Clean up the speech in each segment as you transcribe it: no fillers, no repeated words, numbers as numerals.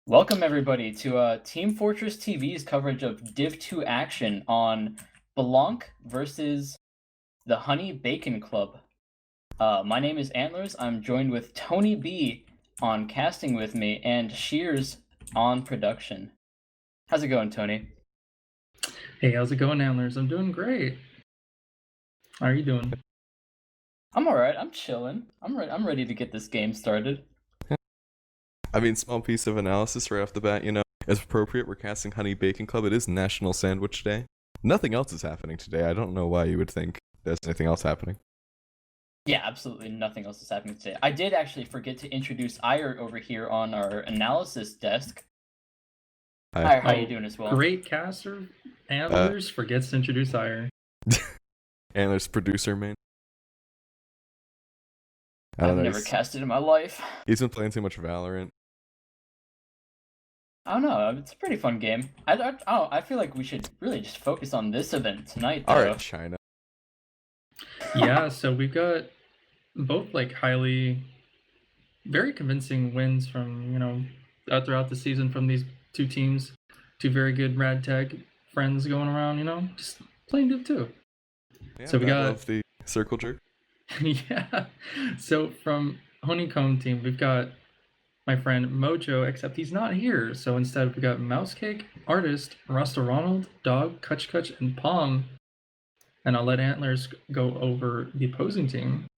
Welcome everybody to Team Fortress TV's coverage of Div 2 action on BLANC versus the Honey Bacon Club. My name is Antlers. I'm joined with Tony B on casting with me and Shears on production. How's it going, Tony? Hey, how's it going, Antlers? I'm doing great. How are you doing? I'm alright. I'm chilling. I'm ready to get this game started. I mean, small piece of analysis right off the bat, as appropriate, we're casting Honey Bacon Club. It is National Sandwich Day. Nothing else is happening today. I don't know why you would think there's anything else happening. Yeah, absolutely nothing else is happening today. I did actually forget to introduce Ire over here on our analysis desk. Hi. Ire, how you doing as well? Great caster. Antlers forgets to introduce Ire. Antlers producer, man. I've never casted in my life. He's been playing too much Valorant. I don't know. It's a pretty fun game. I feel like we should really just focus on this event tonight, though. All right, China. Yeah, so we've got both very convincing wins from throughout the season from these two teams, two very good rad tag friends going around, just playing Div 2. Yeah, so we got love the circle jerk. Yeah. So from Honeycomb team, we've got my friend Mojo, except he's not here. So instead, we got Mousecake, Artist, Rasta Ronald, Dog, Kutch, and Palm. And I'll let Antlers go over the opposing team.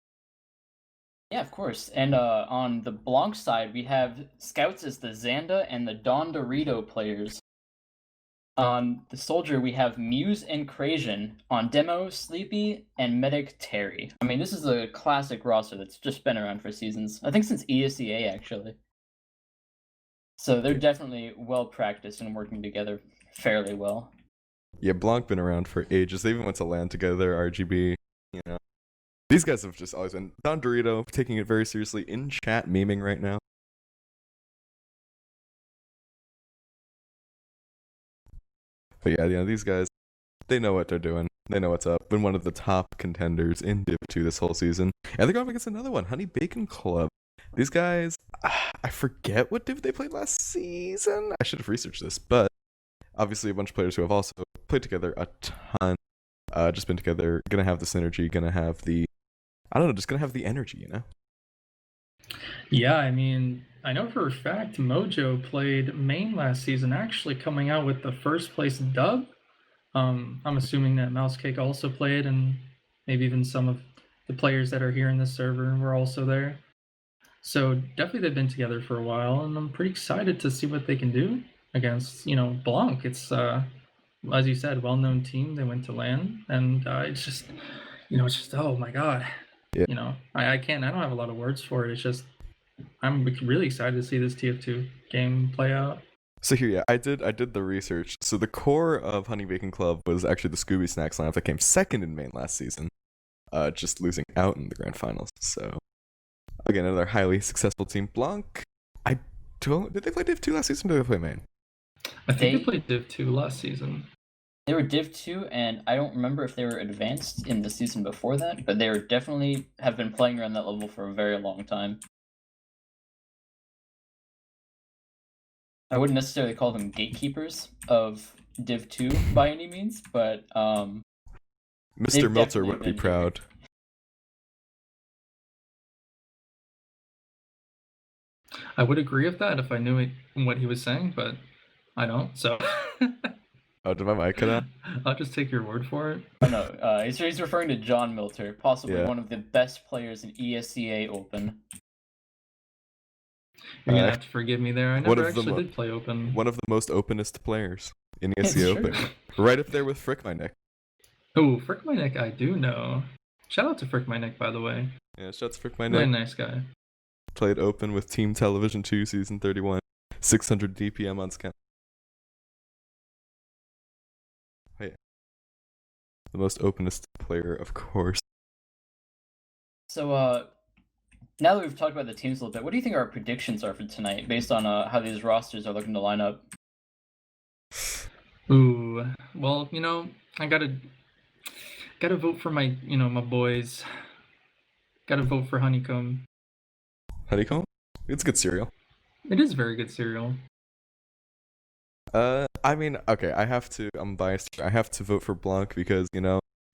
Yeah, of course. And on the BLANC side, we have Scouts as the Xanda and the Don Dorito players. On the Soldier, we have Muse and Crazian. On Demo, Sleepy, and Medic Terry. I mean, this is a classic roster that's just been around for seasons. I think since ESEA, actually. So they're definitely well practiced and working together fairly well. Yeah, BLANC been around for ages. They even went to LAN together, RGB, These guys have just always been. Don Dorito taking it very seriously in chat, memeing right now. But yeah, these guys, they know what they're doing. They know what's up. Been one of the top contenders in Div 2 this whole season. And they're going up against another one, Honey Bacon Club. These guys, I forget what Div they played last season. I should have researched this, but obviously a bunch of players who have also played together a ton. Just been together, gonna have the synergy, gonna have the, just gonna have the energy, Yeah, I mean, I know for a fact Mojo played main last season, actually coming out with the first place dub. I'm assuming that Mousecake also played, and maybe even some of the players that are here in this server were also there. So definitely they've been together for a while, and I'm pretty excited to see what they can do against, BLANC. It's, as you said, well-known team. They went to LAN, and it's just, oh my god. Yeah. I don't have a lot of words for it. It's just, I'm really excited to see this TF2 game play out. So here, I did the research. So the core of Honey Bacon Club was actually the Scooby Snacks lineup that came second in main last season, just losing out in the grand finals. So again, another highly successful team. BLANC, did they play Div 2 last season or did they play main? I think they played Div 2 last season. They were Div 2, and I don't remember if they were advanced in the season before that, but they were definitely have been playing around that level for a very long time. I wouldn't necessarily call them gatekeepers of Div 2 by any means, but Mr. Meltzer would be proud. I would agree with that if I knew what he was saying, but I don't, so... Oh, did my mic cut out? I'll just take your word for it. Oh no, he's referring to John Milter, possibly one of the best players in ESEA Open. You're gonna have to forgive me there. I never actually did play Open. One of the most openest players in ESEA Open. Right up there with Frick My Neck. Oh, Frick My Neck I do know. Shout out to Frick My Neck, by the way. Yeah, shout out to Frick My Neck. Really nice guy. Played Open with Team Television 2 Season 31. 600 DPM on Scout. Oh, yeah. The most openest player, of course. So, now that we've talked about the teams a little bit, what do you think our predictions are for tonight, based on how these rosters are looking to line up? Ooh, well, I gotta vote for my, my boys. Gotta vote for Honeycomb. Honeycomb? It's good cereal. It is very good cereal. I mean, okay, I'm biased. I have to vote for BLANC because,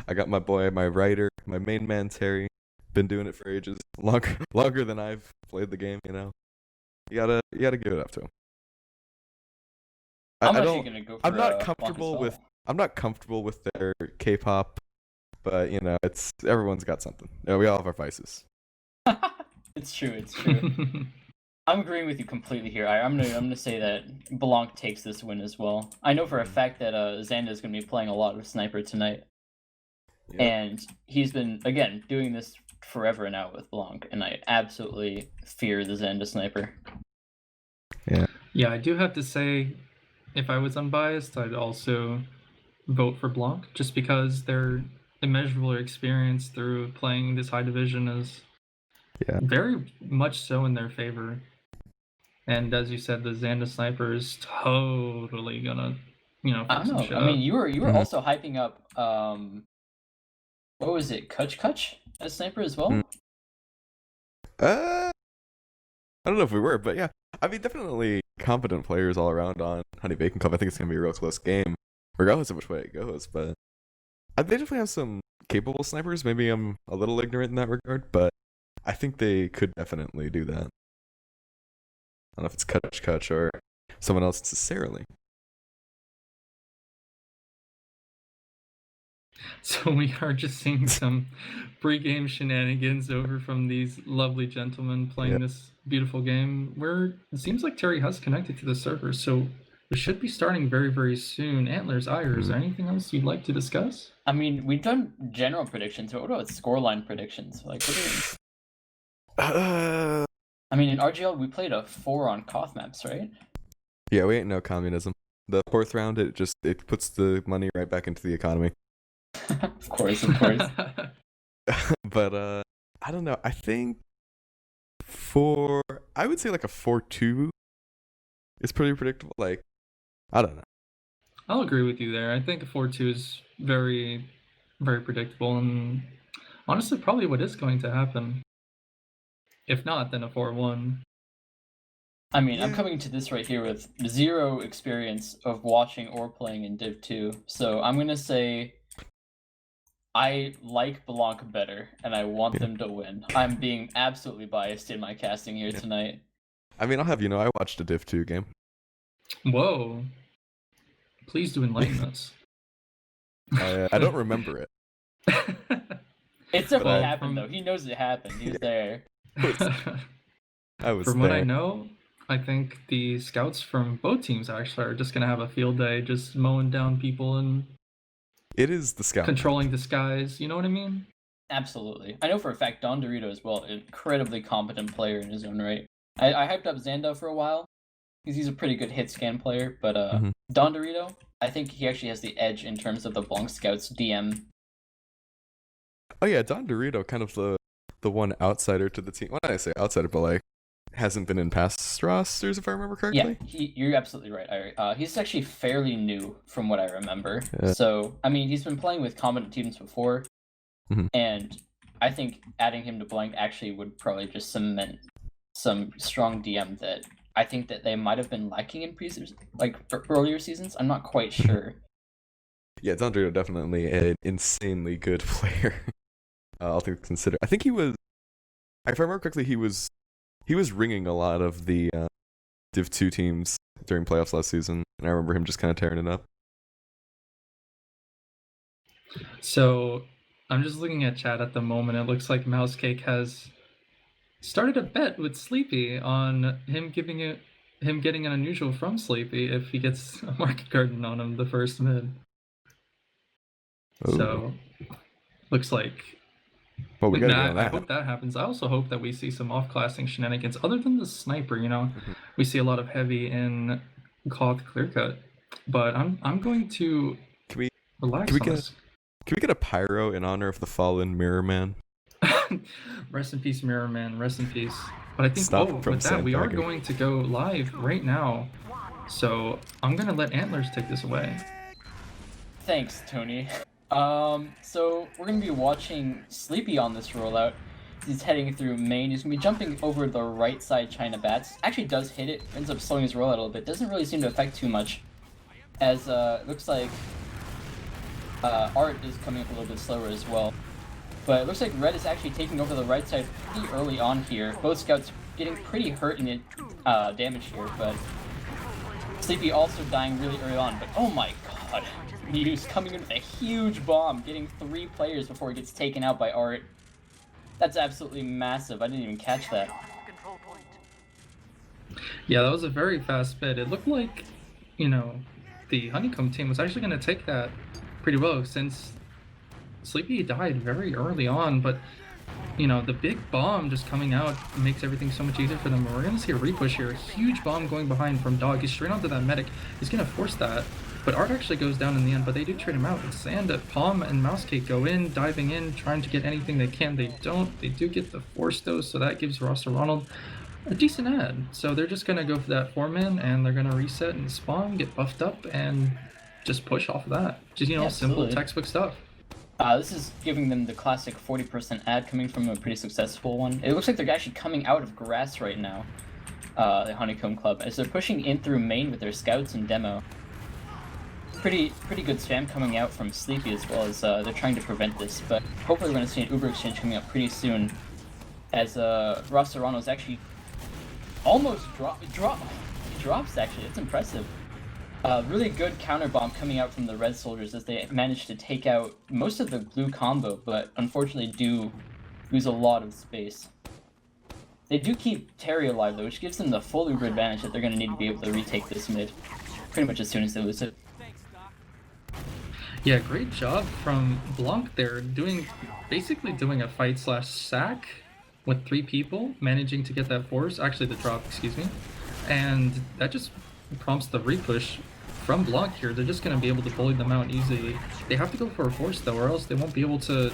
I got my boy, my writer, my main man Terry. Been doing it for ages, longer than I've played the game. You gotta give it up to him. I'm I actually don't. gonna go for I'm not BLANC as comfortable well. with. I'm not comfortable with their K-pop, but it's everyone's got something. We all have our vices. It's true. It's true. I'm agreeing with you completely here. I'm gonna say that BLANC takes this win as well. I know for a fact that Xander is gonna be playing a lot of sniper tonight, and he's been again doing this forever now with BLANC, and I absolutely fear the Xander sniper. Yeah, I do have to say, if I was unbiased, I'd also vote for BLANC, just because their immeasurable experience through playing this high division is very much so in their favor. And as you said, the Xander sniper is totally gonna, I don't know. I mean, you were also hyping up what was it, Kutch as sniper as well? I don't know if we were, but yeah. I mean, definitely competent players all around on Honey Bacon Club. I think it's gonna be a real close game, regardless of which way it goes. But they definitely have some capable snipers. Maybe I'm a little ignorant in that regard, but I think they could definitely do that. I don't know if it's Kutch or someone else necessarily. So we are just seeing some pre-game shenanigans over from these lovely gentlemen playing this beautiful game, where it seems like Terry has connected to the server, so we should be starting very, very soon. Antlers, Ire, is there anything else you'd like to discuss? I mean, we've done general predictions, but what about scoreline predictions? Like, I mean, in RGL, we played a 4 on Koth maps, right? Yeah, we ain't no communism. The 4th round, it puts the money right back into the economy. Of course. But I don't know. I think I would say like a 4-2 is pretty predictable. Like, I don't know. I'll agree with you there. I think a 4-2 is very, very predictable, and honestly, probably what is going to happen. If not, then a 4-1. I mean, I'm coming to this right here with 0 experience of watching or playing in Div 2, so I'm gonna say I like BLANC better, and I want them to win. I'm being absolutely biased in my casting here tonight. I mean, I'll have you know, I watched a Div 2 game. Whoa. Please do enlighten us. I don't remember it. It's definitely happened, though. He knows it happened. He was there. I was From what I know, I think the scouts from both teams actually are just going to have a field day, just mowing down people and it is the scout controlling the skies. You know what I mean? Absolutely. I know for a fact Don Dorito as well, incredibly competent player in his own right. I hyped up Xando for a while because he's a pretty good hit scan player, but Don Dorito, I think he actually has the edge in terms of the BLANC scouts DM. Oh yeah, Don Dorito, kind of the one outsider to the team. Why did I say outsider, but like hasn't been in past rosters if I remember correctly. Yeah, you're absolutely right. He's actually fairly new from what I remember. So I mean, he's been playing with competent teams before, and I think adding him to BLANC actually would probably just cement some strong DM that I think that they might have been lacking in earlier seasons. I'm not quite sure. Yeah, Don Dorito definitely an insanely good player. All things considered, I think he was. If I remember correctly, he was ringing a lot of the Div 2 teams during playoffs last season, and I remember him just kind of tearing it up. So I'm just looking at chat at the moment. It looks like Mousecake has started a bet with Sleepy on him getting an unusual from Sleepy if he gets a market garden on him the first mid. Ooh. So looks like. Well, we I hope that happens. I also hope that we see some off-classing shenanigans other than the sniper. We see a lot of heavy in Koth clearcut, but I'm going to relax on this. Can we get a pyro in honor of the fallen Mirror Man? Rest in peace, Mirror Man. Rest in peace. But I think with that, we are going to go live right now. So I'm gonna let Antlers take this away. Thanks, Tony. So we're gonna be watching Sleepy on this rollout. He's heading through main. He's gonna be jumping over the right side China Bats. Actually does hit it, ends up slowing his rollout a little bit. Doesn't really seem to affect too much. as it looks like Art is coming up a little bit slower as well. But it looks like Red is actually taking over the right side pretty early on here. Both scouts getting pretty hurt in it, damage here, but Sleepy also dying really early on. But oh my god, Muse coming in with a huge bomb, getting 3 players before it gets taken out by Art. That's absolutely massive. I didn't even catch that. Yeah, that was a very fast bid. It looked like, you know, the Honeycomb team was actually going to take that pretty well, since Sleepy died very early on, but you know, the big bomb just coming out makes everything so much easier for them. We're going to see a repush here. A huge bomb going behind from Dog. He's straight onto that medic. He's going to force that. But Art actually goes down in the end, but they do trade him out. Sand, Palm, and Mousecake go in, diving in, trying to get anything they can. They don't. They do get the force though, so that gives Roster Ronald a decent ad. So they're just going to go for that 4-man, and they're going to reset and spawn, get buffed up, and just push off of that. Just, you know, simple textbook stuff. This is giving them the classic 40% ad coming from a pretty successful one. It looks like they're actually coming out of grass right now, the Honeycomb Club, as they're pushing in through main with their scouts and demo. Pretty good spam coming out from Sleepy as well, as they're trying to prevent this, but hopefully we're going to see an Uber exchange coming up pretty soon, as Ross Serrano's actually almost drops actually. It's impressive. Really good counter bomb coming out from the red soldiers as they managed to take out most of the blue combo, but unfortunately do lose a lot of space. They do keep Terry alive though, which gives them the full Uber advantage that they're going to need to be able to retake this mid pretty much as soon as they lose it. Yeah, great job from BLANC there, basically doing a fight/sack with 3 people, managing to get that force, actually the drop, excuse me, and that just prompts the repush from BLANC here. They're just going to be able to bully them out easily. They have to go for a force though, or else they won't be able to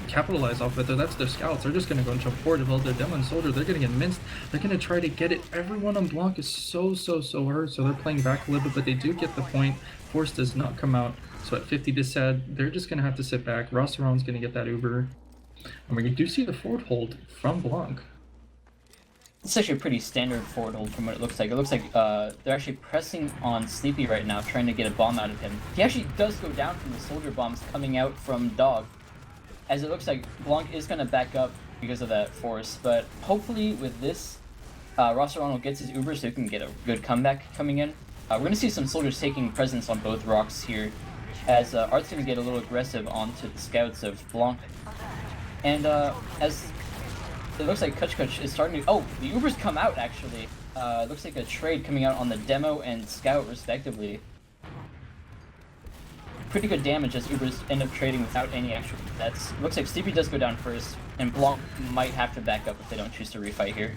capitalize off it. That's their scouts. They're just going to go and jump forward, develop their demo and soldier. They're going to get minced. They're going to try to get it. Everyone on BLANC is so hurt, so they're playing back a little bit, but they do get the point. Force does not come out. So at 50 to sad, they're just going to have to sit back. Rosseron's going to get that Uber. And we do see the forward hold from BLANC. It's actually a pretty standard forward hold from what it looks like. It looks like they're actually pressing on Sleepy right now, trying to get a bomb out of him. He actually does go down from the soldier bombs coming out from Dog, as it looks like BLANC is going to back up because of that force. But hopefully with this, Rosserano gets his Uber so he can get a good comeback coming in. We're going to see some soldiers taking presence on both rocks here, as Art's going to get a little aggressive onto the scouts of BLANC. And as it looks like Kuch is starting to... Oh, the Ubers come out, actually. It looks like a trade coming out on the demo and scout, respectively. Pretty good damage as Ubers end up trading without any extra sets. Looks like Sleepy does go down first, and BLANC might have to back up if they don't choose to refight here.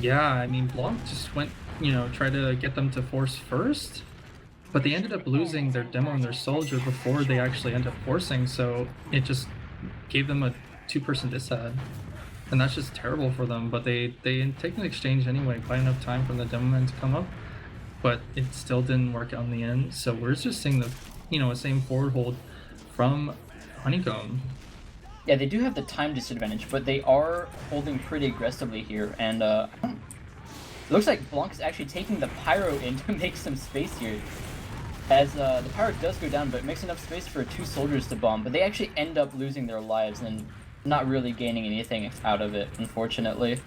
Yeah, I mean, BLANC just went, you know, tried to get them to force first, but they ended up losing their demo and their soldier before they actually end up forcing, so it just gave them a 2-person disad. And that's just terrible for them, but they take an exchange anyway, buy enough time for the demo man to come up, but it still didn't work out in the end. So we're just seeing the, you know, same forward hold from Honeycomb. Yeah, they do have the time disadvantage, but they are holding pretty aggressively here, and it looks like BLANC is actually taking the Pyro in to make some space here. As the Pyro does go down, but it makes enough space for 2 soldiers to bomb, but they actually end up losing their lives and not really gaining anything out of it, unfortunately.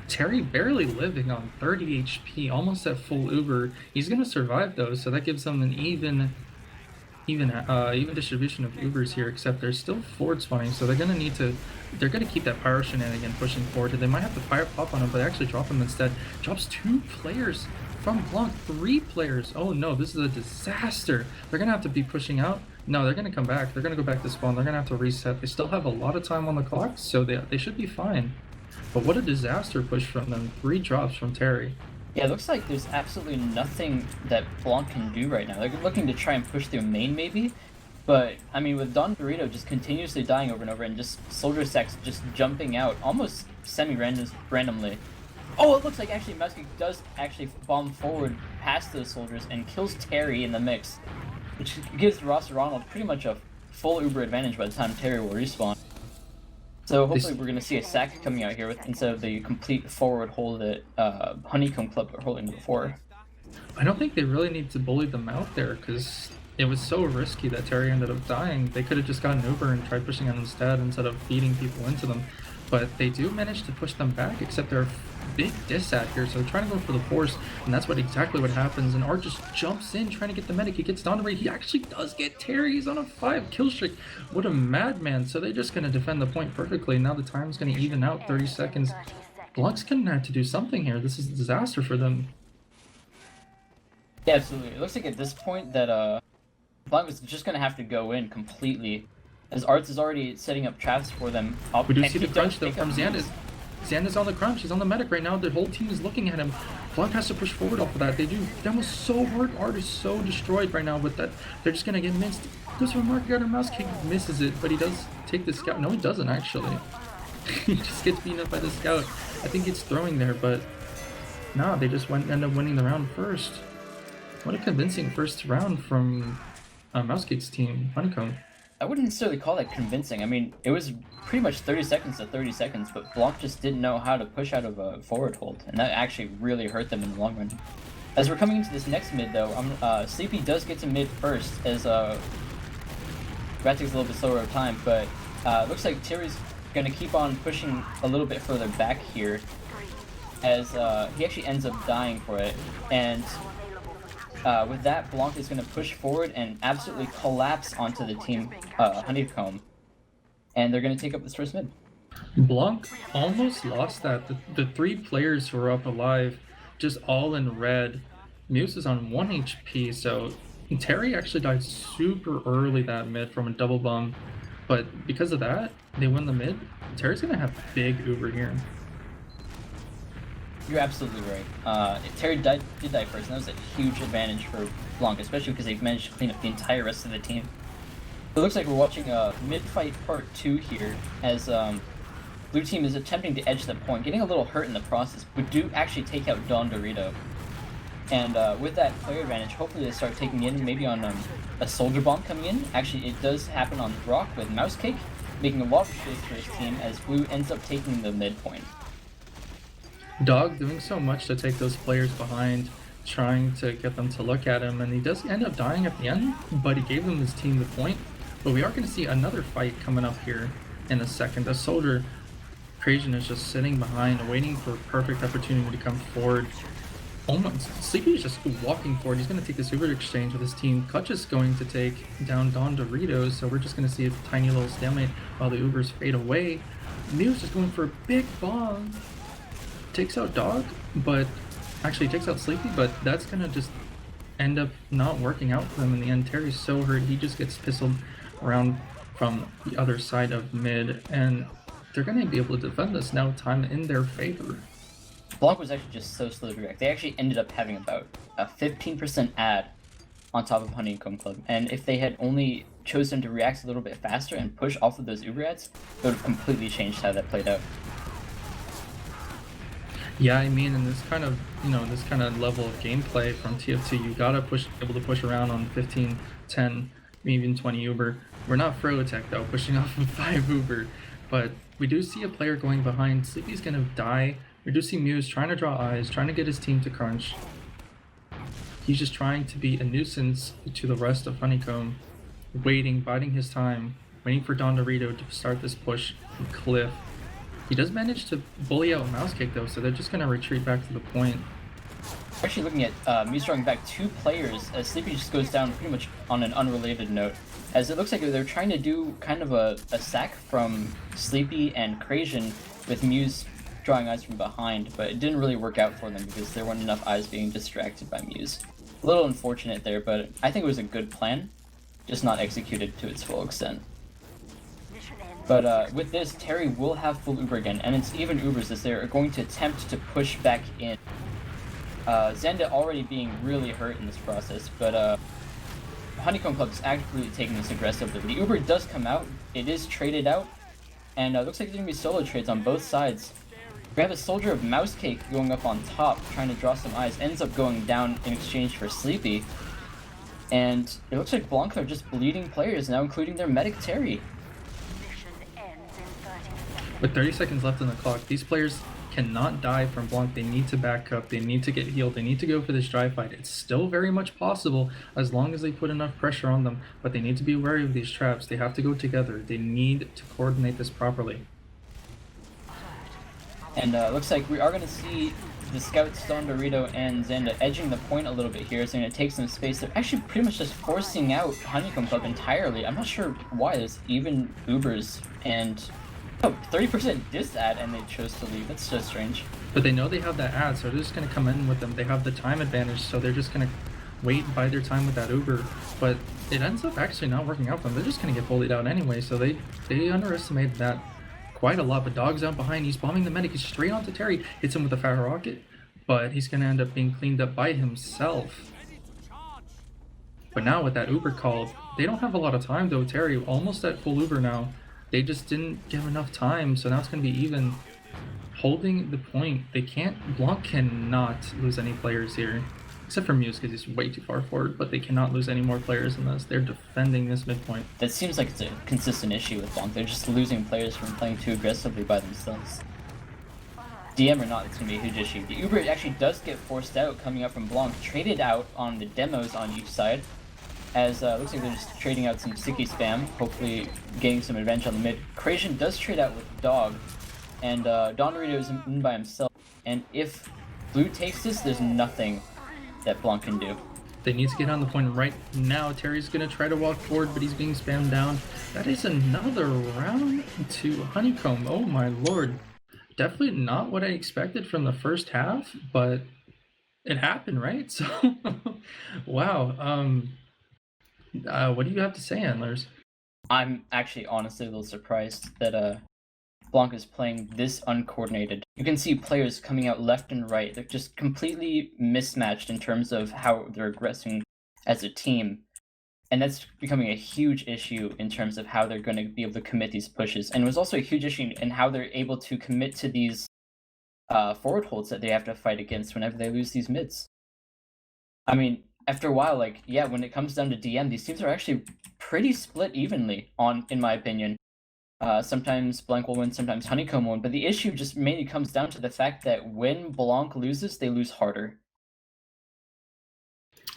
Terry barely living on 30 HP, almost at full Uber. He's going to survive though, so that gives them an even distribution of Ubers here, except they're still forward spawning, so they're going to keep that Pyro shenanigan pushing forward. They might have to fire pop on him, but they actually drop him instead. Drops 2 players from BLANC, 3 players. Oh no, this is a disaster. They're going to have to be pushing out. No, they're going to come back. They're going to go back to spawn. They're going to have to reset. They still have a lot of time on the clock, so they should be fine. But what a disaster push from them. 3 drops from Terry. Yeah, it looks like there's absolutely nothing that BLANC can do right now. They're looking to try and push through main maybe, but I mean with Don Dorito just continuously dying over and over and just soldier sacks just jumping out almost randomly. Oh, it looks like actually Mousecake does actually bomb forward past those soldiers and kills Terry in the mix, which gives Ross Ronald pretty much a full Uber advantage by the time Terry will respawn. So hopefully we're going to see a sack coming out here instead of the complete forward hold that Honeycomb Club were holding before. I don't think they really need to bully them out there because it was so risky that Terry ended up dying. They could have just gotten Uber and tried pushing them instead of feeding people into them. But they do manage to push them back, except they're a big disat here, so they're trying to go for the force, and that's exactly what happens. And Art just jumps in trying to get the medic. He gets down to rate. He actually does get Terry. He's on a 5 kill streak. What a madman. So they're just going to defend the point perfectly. Now the time's going to even out, 30 seconds. BLANC's going to have to do something here. This is a disaster for them. Yeah, absolutely. It looks like at this point that BLANC is just going to have to go in completely, as Arts is already setting up traps for them. We do see the crunch though from Xanda's. Xanda's on the crunch. He's on the medic right now. The whole team is looking at him. BLANC has to push forward off of that. They do. That was so hard. Art is so destroyed right now with that. They're just going to get minced. Goes for a mark guard and mouse kick. Misses it, but he does take the scout. No, he doesn't actually. He just gets beaten up by the scout. I think it's throwing there, but no, they just end up winning the round first. What a convincing first round from Mousecake's team, Honeycomb. I wouldn't necessarily call that convincing. I mean, it was pretty much 30 seconds to 30 seconds, but BLANC just didn't know how to push out of a forward hold, and that actually really hurt them in the long run. As we're coming into this next mid, though, Sleepy does get to mid first, as Rat takes a little bit slower of time, but looks like Terry's going to keep on pushing a little bit further back here, as he actually ends up dying for it, and with that, BLANC is going to push forward and absolutely collapse onto the team Honeycomb, and they're going to take up this first mid. BLANC almost lost that. The 3 players who were up alive, just all in red. Muse is on 1 HP, so Terry actually died super early that mid from a double bomb, but because of that, they win the mid. Terry's going to have big Uber here. You're absolutely right. Terry did die first, and that was a huge advantage for BLANC, especially because they've managed to clean up the entire rest of the team. It looks like we're watching a mid-fight part 2 here, as blue team is attempting to edge the point, getting a little hurt in the process, but do actually take out Don Dorito. And with that player advantage, hopefully they start taking in maybe on a soldier bomb coming in. Actually, it does happen on Rock with Mousecake, making a lot of space for his team, as blue ends up taking the mid point. Dog doing so much to take those players behind, trying to get them to look at him, and he does end up dying at the end, but he gave them his team the point. But we are going to see another fight coming up here in a second. The soldier, Crazian, is just sitting behind, waiting for a perfect opportunity to come forward. Almost, Sleepy is just walking forward. He's going to take this Uber exchange with his team. Clutch is going to take down Don Doritos, so we're just going to see a tiny little stalemate while the Ubers fade away. Muse is going for a big bomb. Takes out Dog, but actually takes out Sleepy, but that's gonna just end up not working out for them in the end. Terry's so hurt, he just gets pistoled around from the other side of mid, and they're gonna be able to defend this now, time in their favor. BLANC was actually just so slow to react. They actually ended up having about a 15% ad on top of Honeycomb Club, and if they had only chosen to react a little bit faster and push off of those Uber ads, it would have completely changed how that played out. Yeah, I mean, in this kind of, this kind of level of gameplay from TF2, you gotta able to push around on 15, 10, maybe even 20 Uber. We're not Frotech though, pushing off of 5 Uber, but we do see a player going behind. Sleepy's gonna die. We do see Muse trying to draw eyes, trying to get his team to crunch. He's just trying to be a nuisance to the rest of Honeycomb, waiting, biding his time, waiting for Don Dorito to start this push from Cliff. He does manage to bully out Mousecake though, so they're just gonna retreat back to the point. Actually looking at Muse drawing back 2 players, as Sleepy just goes down pretty much on an unrelated note, as it looks like they're trying to do kind of a sack from Sleepy and Crazian with Muse drawing eyes from behind, but it didn't really work out for them because there weren't enough eyes being distracted by Muse. A little unfortunate there, but I think it was a good plan, just not executed to its full extent. But with this, Terry will have full Uber again, and it's even Ubers as they're going to attempt to push back in. Xanda already being really hurt in this process, but Honeycomb Club is actively taking this aggressively. The Uber does come out, it is traded out, and looks like there's going to be solo trades on both sides. We have a soldier of Mousecake going up on top, trying to draw some eyes, ends up going down in exchange for Sleepy. And it looks like BLANC are just bleeding players now, including their medic Terry. With 30 seconds left on the clock, these players cannot die from BLANC. They need to back up. They need to get healed. They need to go for this dry fight. It's still very much possible as long as they put enough pressure on them, but they need to be wary of these traps. They have to go together. They need to coordinate this properly. And looks like we are going to see the scouts Don Dorito and Xanda edging the point a little bit here. It's going to take some space. They're actually pretty much just forcing out Honeycomb Club entirely. I'm not sure why. There's even Ubers and 30% dis ad, and they chose to leave. That's just strange. But they know they have that ad, so they're just going to come in with them. They have the time advantage, so they're just going to wait and buy their time with that Uber. But it ends up actually not working out for them. They're just going to get bullied out anyway, so they underestimated that quite a lot. But Dog's out behind. He's bombing the medic. He's straight onto Terry. Hits him with a fire rocket, but he's going to end up being cleaned up by himself. But now with that Uber called, they don't have a lot of time though. Terry almost at full Uber now. They just didn't give enough time, so now it's going to be even. Holding the point, they can't. BLANC cannot lose any players here, except for Muse because he's way too far forward. But they cannot lose any more players in this. They're defending this midpoint. That seems like it's a consistent issue with BLANC. They're just losing players from playing too aggressively by themselves. DM or not, it's going to be a huge issue. The Uber actually does get forced out coming up from BLANC, traded out on the demos on each side. As looks like they're just trading out some sticky spam, hopefully getting some advantage on the mid. Krajan does trade out with Dog, and Don Dorito is in by himself. And if Blue takes this, there's nothing that BLANC can do. They need to get on the point right now. Terry's going to try to walk forward, but he's being spammed down. That is another round to Honeycomb. Oh my lord. Definitely not what I expected from the first half, but it happened, right? So, wow. What do you have to say, Antlers? I'm actually honestly a little surprised that BLANC is playing this uncoordinated. You can see players coming out left and right. They're just completely mismatched in terms of how they're aggressing as a team. And that's becoming a huge issue in terms of how they're going to be able to commit these pushes. And it was also a huge issue in how they're able to commit to these forward holds that they have to fight against whenever they lose these mids. I mean, after a while, like, yeah, when it comes down to DM, these teams are actually pretty split evenly, in my opinion. Sometimes BLANC will win, sometimes Honeycomb will win, but the issue just mainly comes down to the fact that when BLANC loses, they lose harder.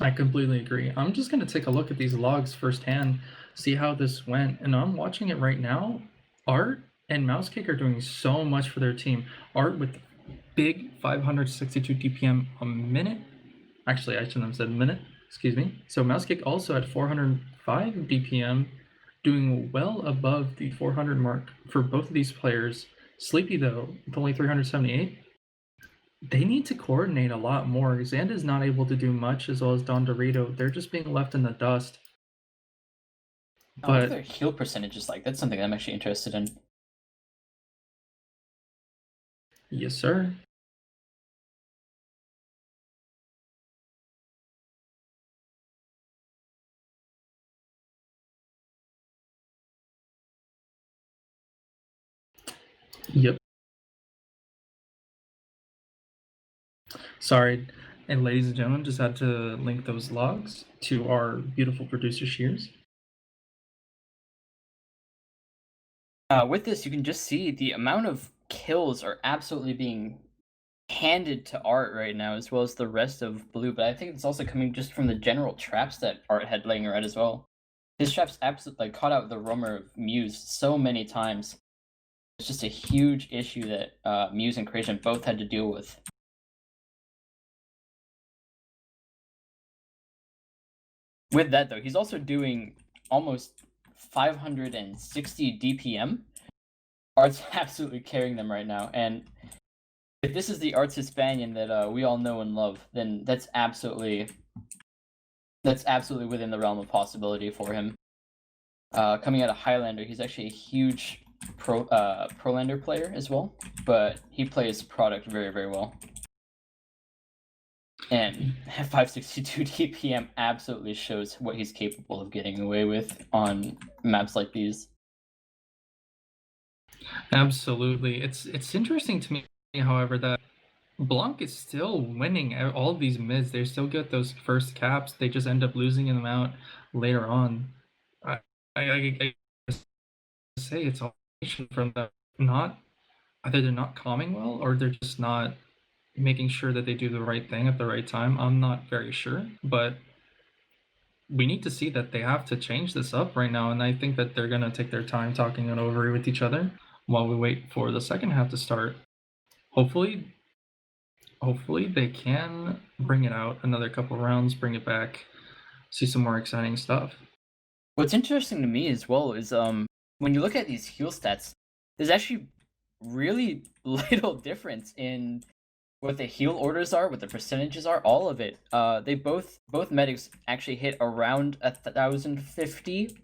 I completely agree. I'm just going to take a look at these logs firsthand, see how this went, and I'm watching it right now. Art and Mousekick are doing so much for their team. Art with big 562 DPM a minute. Actually, I shouldn't have said minute, excuse me. So Mousekick also at 405 DPM, doing well above the 400 mark for both of these players. Sleepy though, with only 378. They need to coordinate a lot more. Xanda's not able to do much, as well as Don Dorito. They're just being left in the dust. But their heal percentage is like, that's something I'm actually interested in. Yes, sir. Yep. Sorry, and ladies and gentlemen, just had to link those logs to our beautiful producer Shears. With this, you can just see the amount of kills are absolutely being handed to Art right now, as well as the rest of Blue, but I think it's also coming just from the general traps that Art had laying around as well. His traps absolutely caught out the roamer of Muse so many times. It's just a huge issue that Muse and Krajan both had to deal with. With that though, he's also doing almost 560 DPM. Art's absolutely carrying them right now, and if this is the Arts Hispanian that we all know and love, then that's absolutely within the realm of possibility for him. Coming out of Highlander, he's actually a huge Prolander player as well, but he plays product very, very well. And 562 DPM absolutely shows what he's capable of getting away with on maps like these. Absolutely. It's interesting to me, however, that BLANC is still winning all of these mids. They still get those first caps. They just end up losing them out later on. I say it's all from them not either they're not calming well or they're just not making sure that they do the right thing at the right time. I'm not very sure, but we need to see that they have to change this up right now, and I think that they're gonna take their time talking it over with each other while we wait for the second half to start. Hopefully they can bring it out another couple rounds, bring it back, see some more exciting stuff. What's interesting to me as well is when you look at these heal stats, there's actually really little difference in what the heal orders are, what the percentages are, all of it. They both medics actually hit around 1,050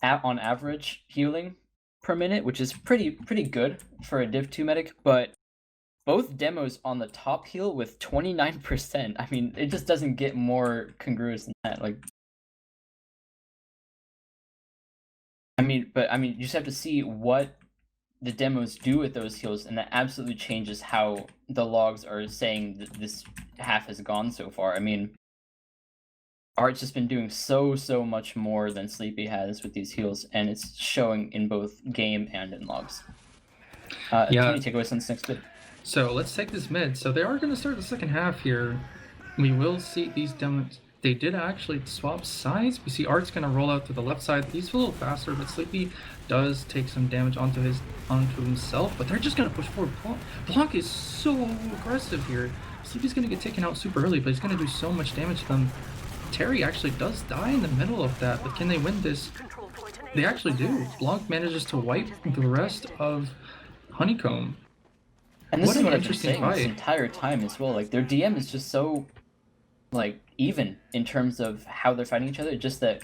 on average healing per minute, which is pretty good for a Div 2 medic, but both demos on the top heal with 29%. I mean, it just doesn't get more congruous than that. Like, I mean, you just have to see what the demos do with those heals, and that absolutely changes how the logs are saying that this half has gone so far. I mean, Art's just been doing so much more than Sleepy has with these heals, and it's showing in both game and in logs. Yeah. Tony, take away since next bit. So let's take this mid. So they are going to start the second half here. We will see these demos. They did actually swap sides. We see Art's going to roll out to the left side. He's a little faster, but Sleepy does take some damage onto himself. But they're just going to push forward. BLANC is so aggressive here. Sleepy's going to get taken out super early, but he's going to do so much damage to them. Terry actually does die in the middle of that, but can they win this? They actually do. BLANC manages to wipe the rest of Honeycomb. And this is what I've been saying this entire time as well. Like, their DM is just so, like, even in terms of how they're fighting each other. Just that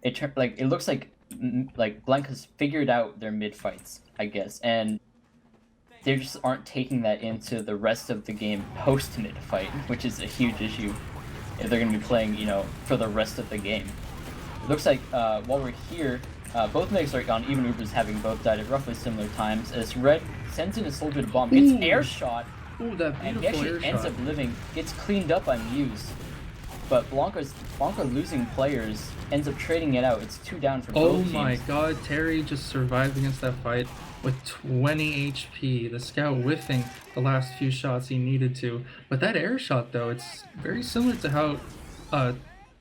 it looks like BLANC has figured out their mid fights, I guess, and they just aren't taking that into the rest of the game post mid fight, which is a huge issue if they're going to be playing, you know, for the rest of the game. It looks like while we're here, both medics are on even Ubers, having both died at roughly similar times, as Red sends in a soldier to bomb, gets air shot, and he actually ends up living, gets cleaned up on Muse. But BLANC losing players, ends up trading it out. It's 2 down for both teams. Oh my god, Terry just survived against that fight with 20 HP. The scout whiffing the last few shots he needed to. But that air shot, though, it's very similar to how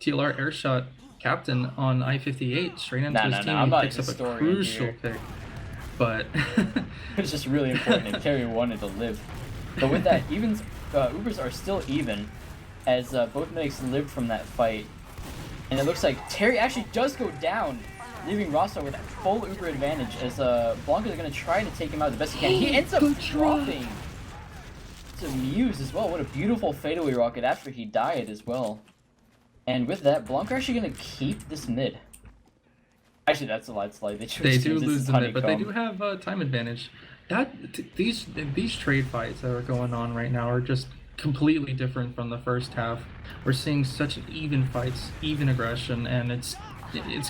TLR air shot Captain on I-58 straight into his team and picks up a crucial pick. But it's just really important if Terry wanted to live. But with that, Ubers are still even, as both medics lived from that fight. And it looks like Terry actually does go down, leaving Rosso with a full Uber advantage, as BLANC is going to try to take him out the best he can. He ends up dropping to Muse as well. What a beautiful fadeaway rocket after he died as well. And with that, BLANC are actually going to keep this mid. Actually, that's a light slide. They do lose the mid, but they do have time advantage. These trade fights that are going on right now are just completely different from the first half. We're seeing such even fights, even aggression, and it's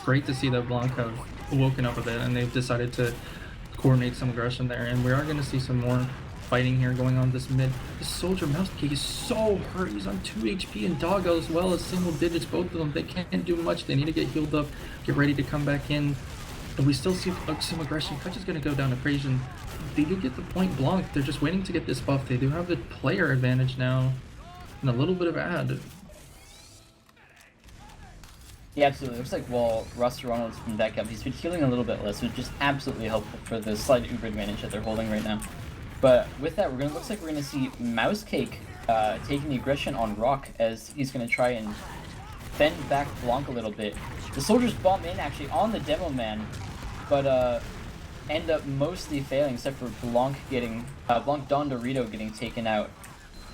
great to see that BLANC have woken up a bit and they've decided to coordinate some aggression there. And we are going to see some more fighting here going on this mid. The soldier mouse kick is so hurt. He's on 2 HP, and Doggo as well as single digits. Both of them, they can't do much. They need to get healed up, get ready to come back in. And we still see some aggression. Clutch is going to go down equation. They do get the point BLANC. They're just waiting to get this buff. They do have the player advantage now, and a little bit of ad. Yeah, absolutely. Looks like while Ross Ronald's been back up, he's been healing a little bit less, which is just absolutely helpful for the slight Uber advantage that they're holding right now. But with that, looks like we're gonna see Mousecake taking the aggression on Rock, as he's gonna try and bend back BLANC a little bit. The soldiers bomb in actually on the demo man, but end up mostly failing, except for BLANC Don Dorito getting taken out.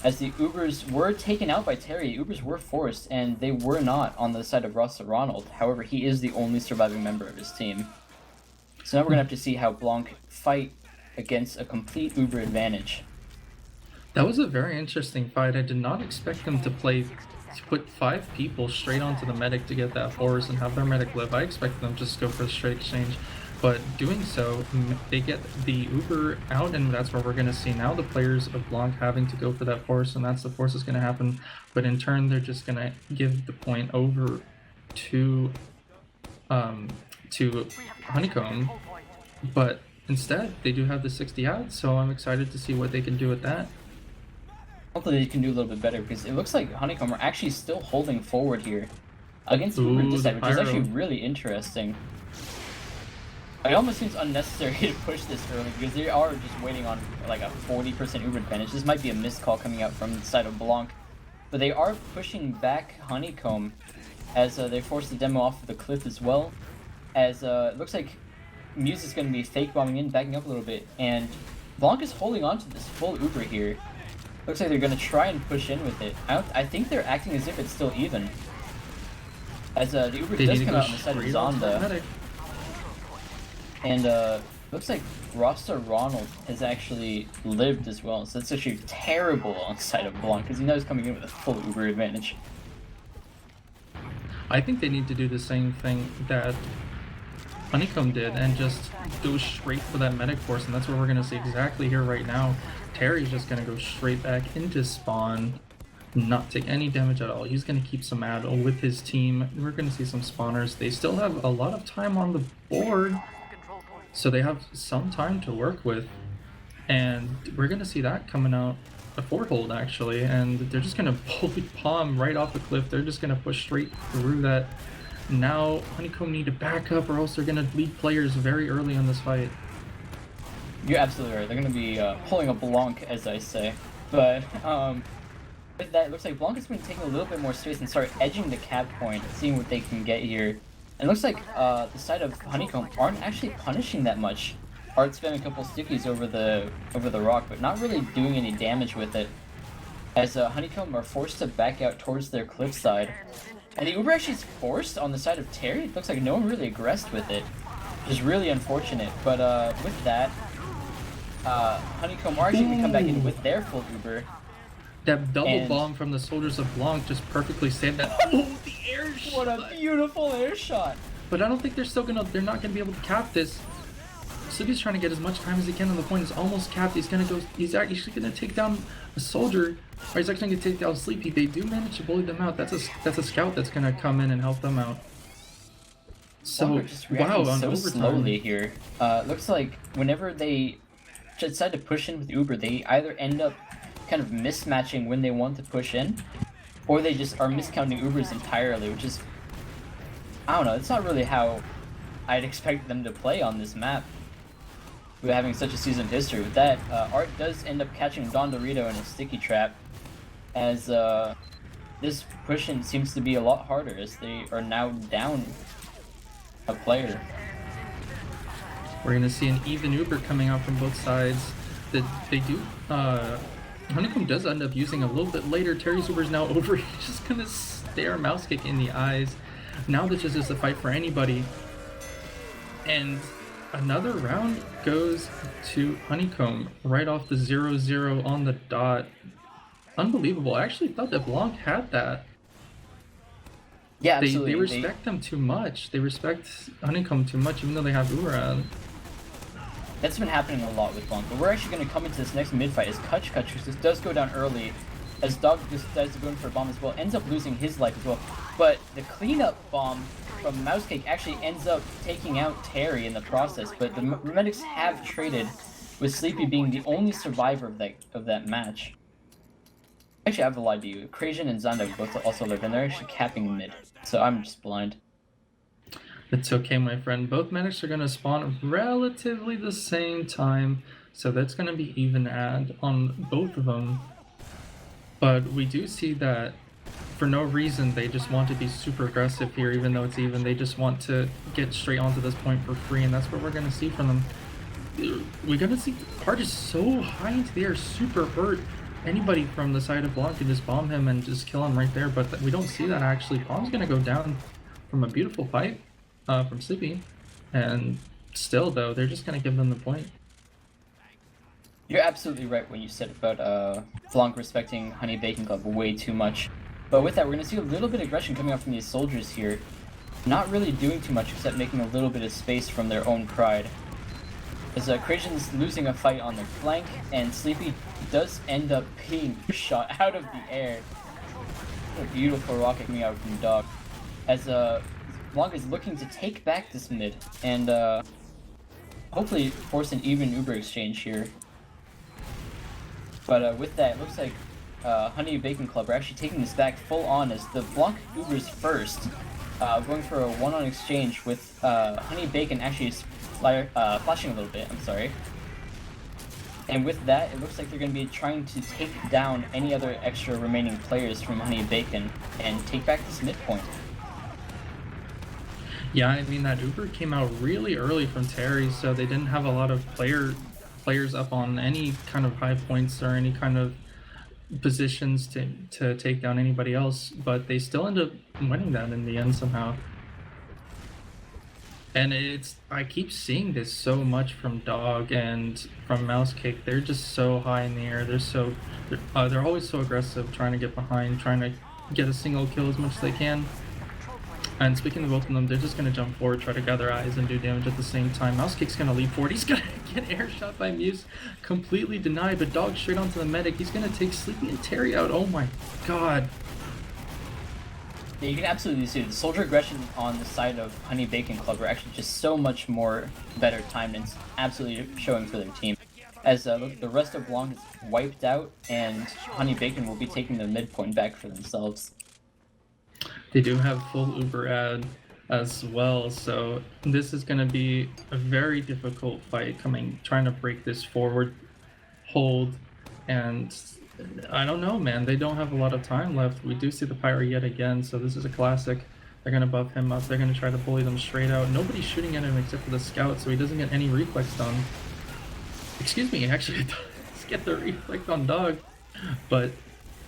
As the Ubers were taken out by Terry, Ubers were forced, and they were not on the side of Russell Ronald. However, he is the only surviving member of his team. So now we're gonna have to see how BLANC fight against a complete Uber advantage. That was a very interesting fight. I did not expect them to put 5 people straight onto the medic to get that force and have their medic live. I expected them to just go for a straight exchange. But doing so, they get the Uber out, and that's where we're going to see now the players of BLANC having to go for that force, and that's the force that's going to happen. But in turn, they're just going to give the point over to Honeycomb. But instead, they do have the 60 ads, so I'm excited to see what they can do with that. Hopefully they can do a little bit better, because it looks like Honeycomb are actually still holding forward here against Uber this side, which is actually really interesting. It almost seems unnecessary to push this early, because they are just waiting on like a 40% Uber advantage. This might be a missed call coming out from the side of BLANC, but they are pushing back Honeycomb as they force the demo off of the cliff as well. As it looks like Muse is going to be fake bombing in, backing up a little bit, and BLANC is holding on to this full Uber here. Looks like they're going to try and push in with it. I think they're acting as if it's still even. As the Uber does come out on the side of Zonda. And looks like Rasta Ronald has actually lived as well. So that's actually terrible on the side of BLANC, because he knows coming in with a full Uber advantage. I think they need to do the same thing that Honeycomb did and just go straight for that medic force, and that's what we're going to see exactly here right now. Terry's just going to go straight back into spawn, not take any damage at all. He's going to keep some ad with his team. We're going to see some spawners. They still have a lot of time on the board, so they have some time to work with, and we're going to see that coming out a 4-hold actually, and they're just going to bully palm right off the cliff. They're just going to push straight through that. Now Honeycomb need to back up, or else they're going to lead players very early in this fight. You're absolutely right. They're going to be pulling a BLANC, as I say. But with that, it looks like BLANC has been taking a little bit more space and start edging the cap point, seeing what they can get here. And it looks like the side of Honeycomb aren't actually punishing that much. Art spamming a couple stickies over the rock, but not really doing any damage with it. As Honeycomb are forced to back out towards their cliffside. And the Uber actually is forced on the side of Terry. It looks like no one really aggressed with it, which is really unfortunate. But with that, Honeycomb are actually going to come back in with their full Uber. That double bomb from the soldiers of BLANC just perfectly saved that. Oh, the air shot! What a beautiful air shot! But I don't think they're not gonna be able to cap this. Sleepy's trying to get as much time as he can on the point. It's almost capped. He's actually gonna take down a soldier, or he's actually gonna take down Sleepy. They do manage to bully them out. That's a scout that's gonna come in and help them out. So wow, on so overtime. Slowly here. Looks like whenever they decide to push in with Uber, they either end up kind of mismatching when they want to push in, or they just are miscounting Ubers entirely, which is, I don't know, it's not really how I'd expect them to play on this map. With having such a seasoned history. With that, Art does end up catching Don Dorito in a sticky trap, as this push-in seems to be a lot harder, as they are now down a player. We're gonna see an even Uber coming out from both sides. Honeycomb does end up using a little bit later. Terry's Uber is now over. He's just gonna stare mouse kick in the eyes. Now this is just a fight for anybody. And another round goes to Honeycomb right off the 0-0 on the dot. Unbelievable. I actually thought that BLANC had that. Yeah, absolutely. They respect them too much. They respect Honeycomb too much, even though they have Uber ad. That's been happening a lot with BLANC, but we're actually going to come into this next mid-fight as Kutch, because this does go down early, as Dog decides to go in for a bomb as well, ends up losing his life as well. But the cleanup bomb from Mousecake actually ends up taking out Terry in the process, but the medics have traded, with Sleepy being the only survivor of that match. Actually, I have lied to you. Krajan and Zonda both also lived, and they're actually capping mid, so I'm just blind. It's okay, my friend. Both medics are going to spawn relatively the same time, so that's going to be even ad on both of them. But we do see that for no reason they just want to be super aggressive here, even though it's even. They just want to get straight onto this point for free, and that's what we're going to see from them. We're going to see Hard is so high into the air, super hurt. Anybody from the side of BLANC can just bomb him and just kill him right there, but we don't see that actually. Bomb's going to go down from a beautiful fight from Sleepy, and still though, they're just going to give them the point. You're absolutely right when you said about BLANC respecting Honey Bacon Club way too much. But with that, we're going to see a little bit of aggression coming out from these soldiers here. Not really doing too much except making a little bit of space from their own pride. As Krajan's losing a fight on their flank, and Sleepy does end up being shot out of the air. What a beautiful rocket coming out from Dog. As BLANC is looking to take back this mid, and hopefully force an even Uber exchange here. But with that, it looks like Honey Bacon Club are actually taking this back full on as the BLANC Ubers first, going for a 1-on exchange with Honey Bacon actually flashing a little bit, I'm sorry. And with that, it looks like they're going to be trying to take down any other extra remaining players from Honey Bacon and take back this midpoint. Yeah, I mean, that Uber came out really early from Terry, so they didn't have a lot of players up on any kind of high points or any kind of positions to take down anybody else, but they still end up winning that in the end somehow. And I keep seeing this so much from Dog and from Mousecake. They're just so high in the air. They're always so aggressive, trying to get behind, trying to get a single kill as much as they can. And speaking of both of them, they're just going to jump forward, try to gather eyes, and do damage at the same time. Mousecake's going to leap forward. He's going to get air shot by Muse, completely denied, but Dog straight onto the medic. He's going to take Sleepy and Terry out. Oh my god. Yeah, you can absolutely see the soldier aggression on the side of Honey Bacon Club are actually just so much more better timed and absolutely showing for their team. As the rest of BLANC is wiped out, and Honey Bacon will be taking the midpoint back for themselves. They do have full Uber ad as well, so this is going to be a very difficult fight trying to break this forward hold, and I don't know, man. They don't have a lot of time left. We do see the Pyro yet again, so this is a classic. They're going to buff him up. They're going to try to bully them straight out. Nobody's shooting at him except for the scout, so he doesn't get any reflex done. Excuse me, he actually does get the reflect on Dog, but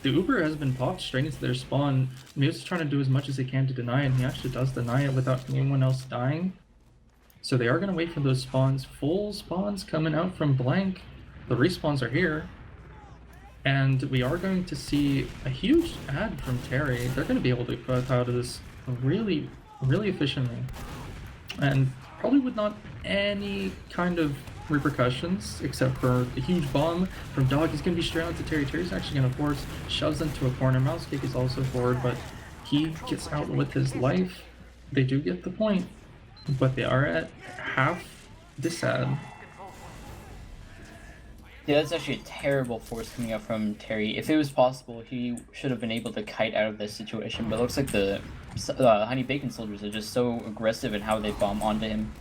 the Uber has been popped straight into their spawn. Muse is trying to do as much as he can to deny it, and he actually does deny it without anyone else dying. So they are going to wait for those spawns. Full spawns coming out from BLANC. The respawns are here. And we are going to see a huge ad from Terry. They're going to be able to cut out of this really, really efficiently. And probably with not any kind of repercussions, except for a huge bomb from Dog. He's going to be straight on to Terry. Terry's actually going to force, shoves into a corner. Mousecake is also forward, but he gets out with his life. They do get the point, but they are at half this ad. Yeah, that's actually a terrible force coming out from Terry. If it was possible, he should have been able to kite out of this situation, but it looks like the Honey Bacon soldiers are just so aggressive in how they bomb onto him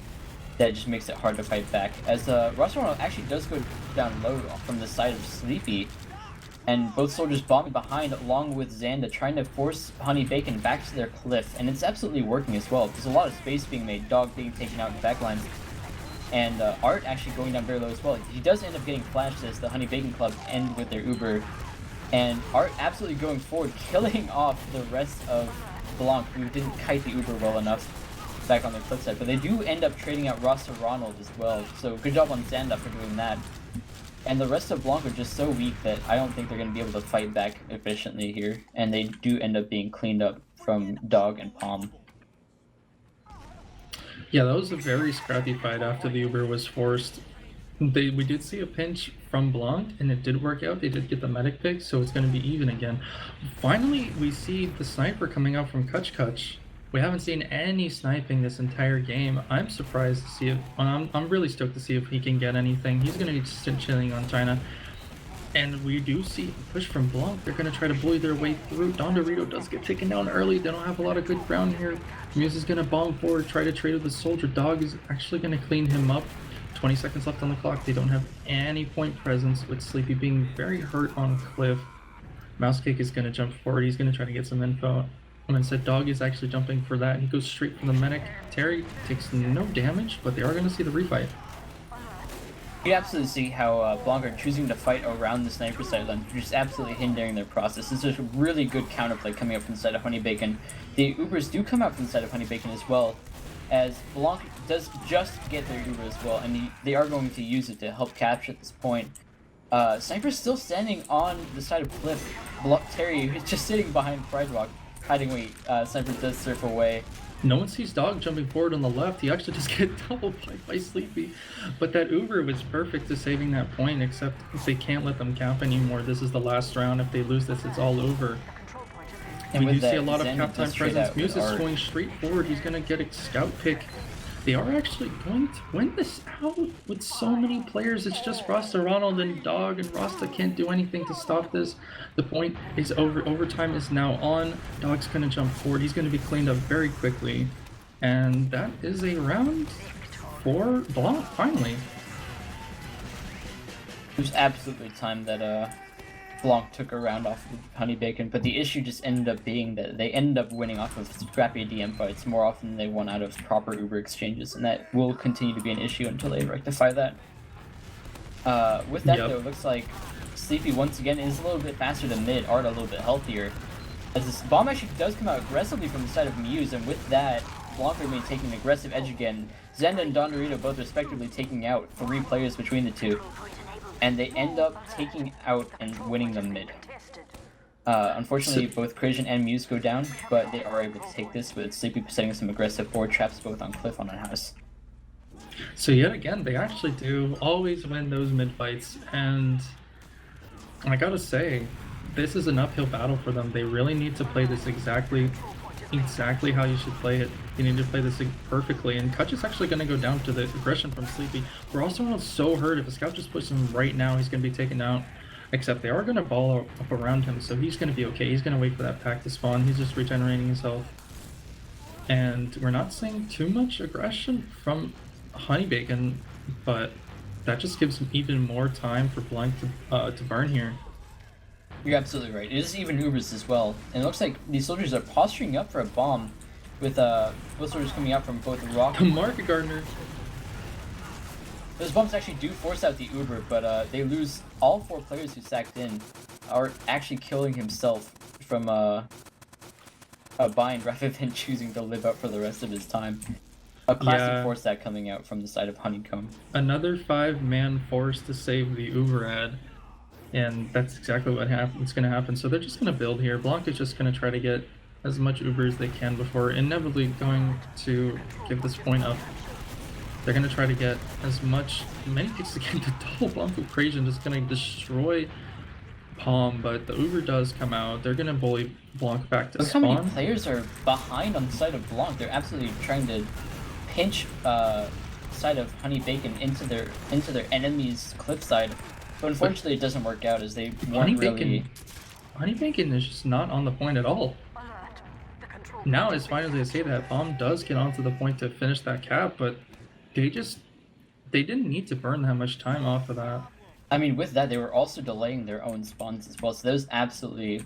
that it just makes it hard to fight back. As Restaurant actually does go down low from the side of Sleepy, and both soldiers bombing behind along with Xanda, trying to force Honey Bacon back to their cliff, and it's absolutely working as well. There's a lot of space being made, Dog being taken out in the backlines. And Art actually going down very low as well. He does end up getting flashed as the Honey Bacon Club end with their Uber. And Art absolutely going forward, killing off the rest of BLANC, who didn't kite the Uber well enough back on their cliff side. But they do end up trading out Ross or Ronald as well. So good job on Xanda for doing that. And the rest of BLANC are just so weak that I don't think they're going to be able to fight back efficiently here. And they do end up being cleaned up from Dog and Palm. Yeah, that was a very scrappy fight after the Uber was forced. We did see a pinch from BLANC, and it did work out. They did get the medic pick, so it's going to be even again. Finally, we see the sniper coming out from Kutch. We haven't seen any sniping this entire game. I'm surprised to see it. I'm really stoked to see if he can get anything. He's going to be just chilling on China. And we do see a push from BLANC. They're going to try to bully their way through. Don Dorito does get taken down early. They don't have a lot of good ground here. Muse is going to bomb forward, try to trade with the soldier. Dog is actually going to clean him up. 20 seconds left on the clock. They don't have any point presence, with Sleepy being very hurt on Cliff. Mousecake is going to jump forward. He's going to try to get some info. And instead, Dog is actually jumping for that. He goes straight for the medic. Terry takes no damage, but they are going to see the refight. You absolutely see how BLANC are choosing to fight around the sniper sideline, just absolutely hindering their process. This is a really good counterplay coming up from the side of Honey Bacon. The Ubers do come out from the side of Honey Bacon as well, as BLANC does just get their Uber as well, and they are going to use it to help capture at this point. Sniper's still standing on the side of Cliff. Terry is just sitting behind Pride Rock, hiding away. Sniper does surf away. No one sees Dog jumping forward on the left. He actually just get double by Sleepy. But that Uber was perfect to saving that point, except if they can't let them cap anymore. This is the last round. If they lose this, it's all over. And we do see a lot of cap time presence. Muse is going straight forward. He's going to get a scout pick. they are actually going to win this out with so many players. It's just Rasta, Ronald, and Dog, and Rasta can't do anything to stop this. The point is over. Overtime is now on. Dog's going to jump forward. He's going to be cleaned up very quickly. And that is a round for BLANC, finally. It was absolutely time that BLANC took a round off of Honey Bacon, but the issue just ended up being that they ended up winning off of scrappy DM fights more often than they won out of proper Uber exchanges, and that will continue to be an issue until they rectify that. With that though, it looks like Sleepy once again is a little bit faster than mid, Art a little bit healthier. As this bomb actually does come out aggressively from the side of Muse, and with that, BLANC remain taking an aggressive edge again. Zenda and Don Dorito both respectively taking out 3 players between the two. And they end up taking out and winning the mid. Unfortunately, both Crisian and Muse go down, but they are able to take this with Sleepy setting some aggressive forward traps both on Cliff on a house. So yet again, they actually do always win those mid fights, and I gotta say, this is an uphill battle for them. They really need to play this exactly how you should play it. You need to play this perfectly, and Kutch is actually going to go down to the aggression from Sleepy. We're also so hurt. If a scout just pushes him right now, he's going to be taken out. Except they are going to ball up around him, so he's going to be okay. He's going to wait for that pack to spawn. He's just regenerating his health. And we're not seeing too much aggression from Honey Bacon, but that just gives him even more time for BLANC to burn here. You're absolutely right. It is even Ubers as well. And it looks like these soldiers are posturing up for a bomb with both soldiers coming out from both Rock and Market Gardener. Those bombs actually do force out the Uber, but they lose all 4 players who sacked in, are actually killing himself from a bind rather than choosing to live out for the rest of his time. A classic force that coming out from the side of Honeycomb. Another 5-man force to save the Uber ad. And that's exactly what's going to happen. So they're just going to build here. BLANC is just going to try to get as much Uber as they can before inevitably going to give this point up. They're going to try to get many picks they can to double BLANC with Crasian, just going to destroy Palm, but the Uber does come out. They're going to bully BLANC back to spawn. Look how many players are behind on the side of BLANC. They're absolutely trying to pinch side of Honey Bacon into their enemy's cliff side. But unfortunately, it doesn't work out as they weren't really... Honey Bacon is just not on the point at all. Now, as finally I say that, Bomb does get onto the point to finish that cap, but they didn't need to burn that much time off of that. I mean, with that, they were also delaying their own spawns as well, so there's absolutely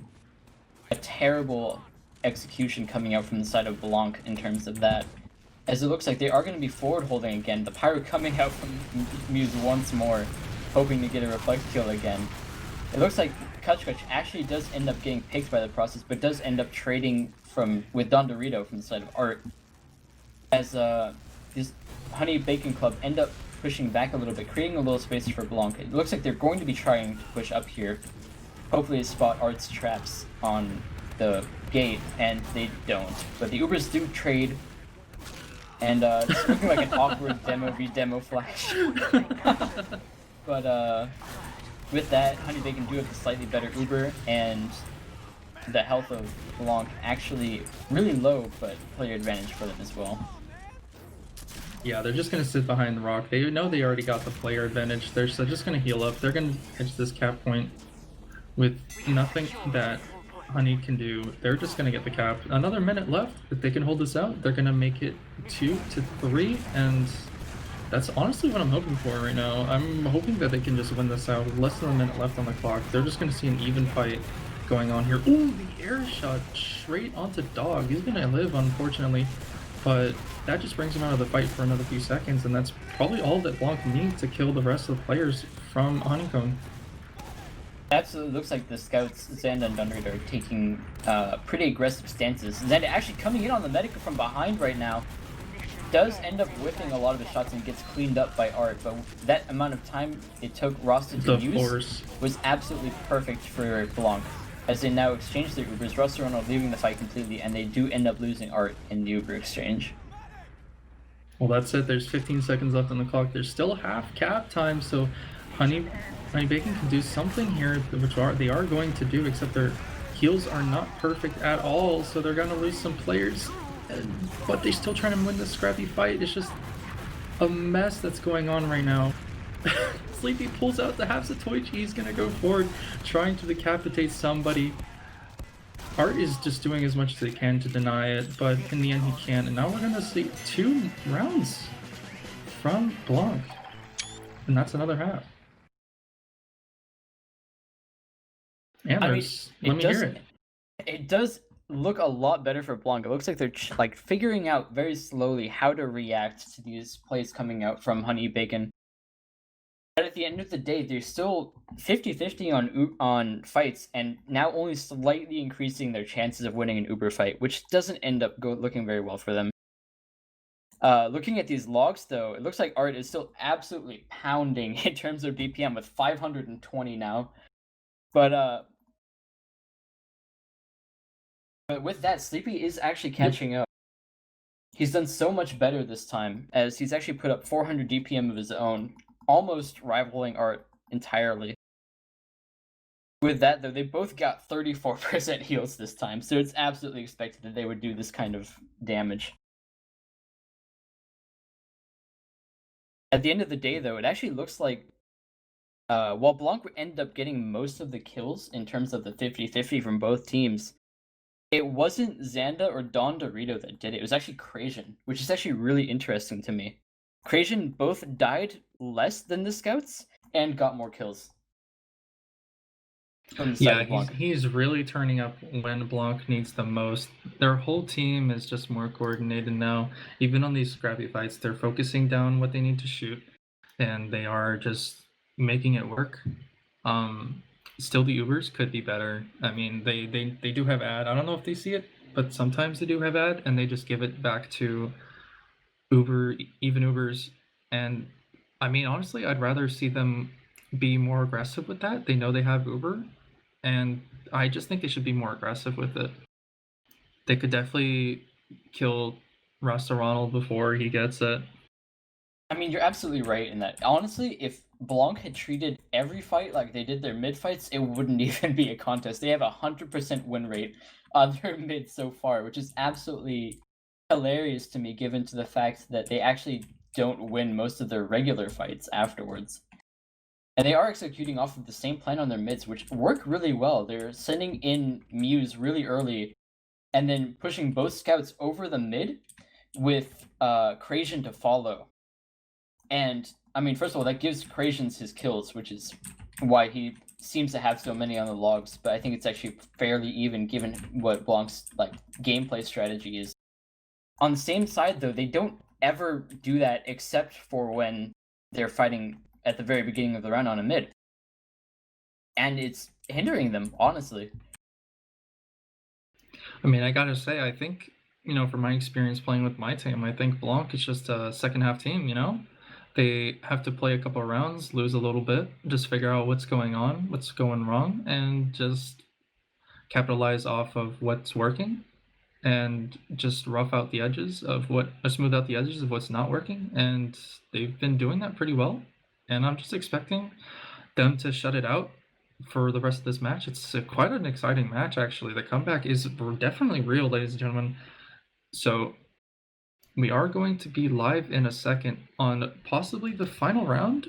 a terrible execution coming out from the side of BLANC in terms of that. As it looks like they are going to be forward holding again, the Pyro coming out from Muse once more, hoping to get a reflect kill again. It looks like Kutch actually does end up getting picked by the process, but does end up trading with Don Dorito from the side of Art. As this Honey Bacon Club end up pushing back a little bit, creating a little space for BLANC. It looks like they're going to be trying to push up here. Hopefully spot Art's traps on the gate, and they don't. But the Ubers do trade, and it's looking like an awkward demo v demo flash. But with that, Honey Bacon do have a slightly better Uber, and the health of BLANC actually really low, but player advantage for them as well. Yeah, they're just going to sit behind the rock. They know they already got the player advantage. They're just going to heal up. They're going to edge this cap point with nothing that Honey can do. They're just going to get the cap. Another minute left. If they can hold this out, they're going to make it 2-3, and that's honestly what I'm hoping for right now. I'm hoping that they can just win this out with less than a minute left on the clock. They're just going to see an even fight going on here. Ooh, the air shot straight onto Dog. He's going to live, unfortunately, but that just brings him out of the fight for another few seconds, and that's probably all that BLANC needs to kill the rest of the players from Honeycomb. Absolutely looks like the scouts, Xanda and Dunrid, are taking pretty aggressive stances. Xanda actually coming in on the Medica from behind right now. Does end up whiffing a lot of his shots and gets cleaned up by Art, but that amount of time it took Rasta to use was absolutely perfect for BLANC, as they now exchange their Ubers. Rasta Ronald leaving the fight completely, and they do end up losing Art in the Uber exchange. Well, that's it. There's 15 seconds left on the clock. There's still half cap time, so Honey Bacon can do something here, which they are going to do, except their heals are not perfect at all, so they're going to lose some players. but they're still trying to win this scrappy fight. It's just a mess that's going on right now. Sleepy pulls out the half Satoichi. He's gonna go forward, trying to decapitate somebody. Art is just doing as much as he can to deny it, but in the end he can't. And now we're gonna see 2 rounds from BLANC. And that's another half. Antlers, let me hear it. It does look a lot better for BLANC. It looks like they're like figuring out very slowly how to react to these plays coming out from Honey Bacon. But at the end of the day, they're still 50-50 on fights, and now only slightly increasing their chances of winning an Uber fight, which doesn't end up looking very well for them. Looking at these logs, though, it looks like Art is still absolutely pounding in terms of DPM with 520 now. But with that, Sleepy is actually catching up. He's done so much better this time, as he's actually put up 400 DPM of his own, almost rivaling Art entirely. With that, though, they both got 34% heals this time, so it's absolutely expected that they would do this kind of damage. At the end of the day, though, it actually looks like while BLANC ended up getting most of the kills in terms of the 50-50 from both teams, it wasn't Xanda or Don Dorito that did it. It was actually Crazian, which is actually really interesting to me. Crazian both died less than the scouts and got more kills. Yeah, he's really turning up when BLANC needs the most. Their whole team is just more coordinated now. Even on these scrappy fights, they're focusing down what they need to shoot, and they are just making it work. Still, the Ubers could be better. I mean, they do have ad. I don't know if they see it, but sometimes they do have ad, and they just give it back to even Ubers. And I mean, honestly, I'd rather see them be more aggressive with that. They know they have Uber, and I just think they should be more aggressive with it. They could definitely kill Rasta Ronald before he gets it. I mean, you're absolutely right in that. Honestly, if BLANC had treated every fight like they did their mid fights, it wouldn't even be a contest. They have 100% win rate on their mid so far, which is absolutely hilarious to me, given to the fact that they actually don't win most of their regular fights afterwards. And they are executing off of the same plan on their mids, which work really well. They're sending in Muse really early, and then pushing both scouts over the mid with Crazian to follow. And, I mean, first of all, that gives Crazian his kills, which is why he seems to have so many on the logs, but I think it's actually fairly even given what BLANC's gameplay strategy is. On the same side, though, they don't ever do that except for when they're fighting at the very beginning of the round on a mid. And it's hindering them, honestly. I mean, I gotta say, I think, from my experience playing with my team, I think BLANC is just a second half team, They have to play a couple of rounds, lose a little bit, just figure out what's going on, what's going wrong, and just capitalize off of what's working, and just rough out the edges of smooth out the edges of what's not working. And they've been doing that pretty well. And I'm just expecting them to shut it out for the rest of this match. It's quite an exciting match, actually. The comeback is definitely real, ladies and gentlemen. So we are going to be live in a second on possibly the final round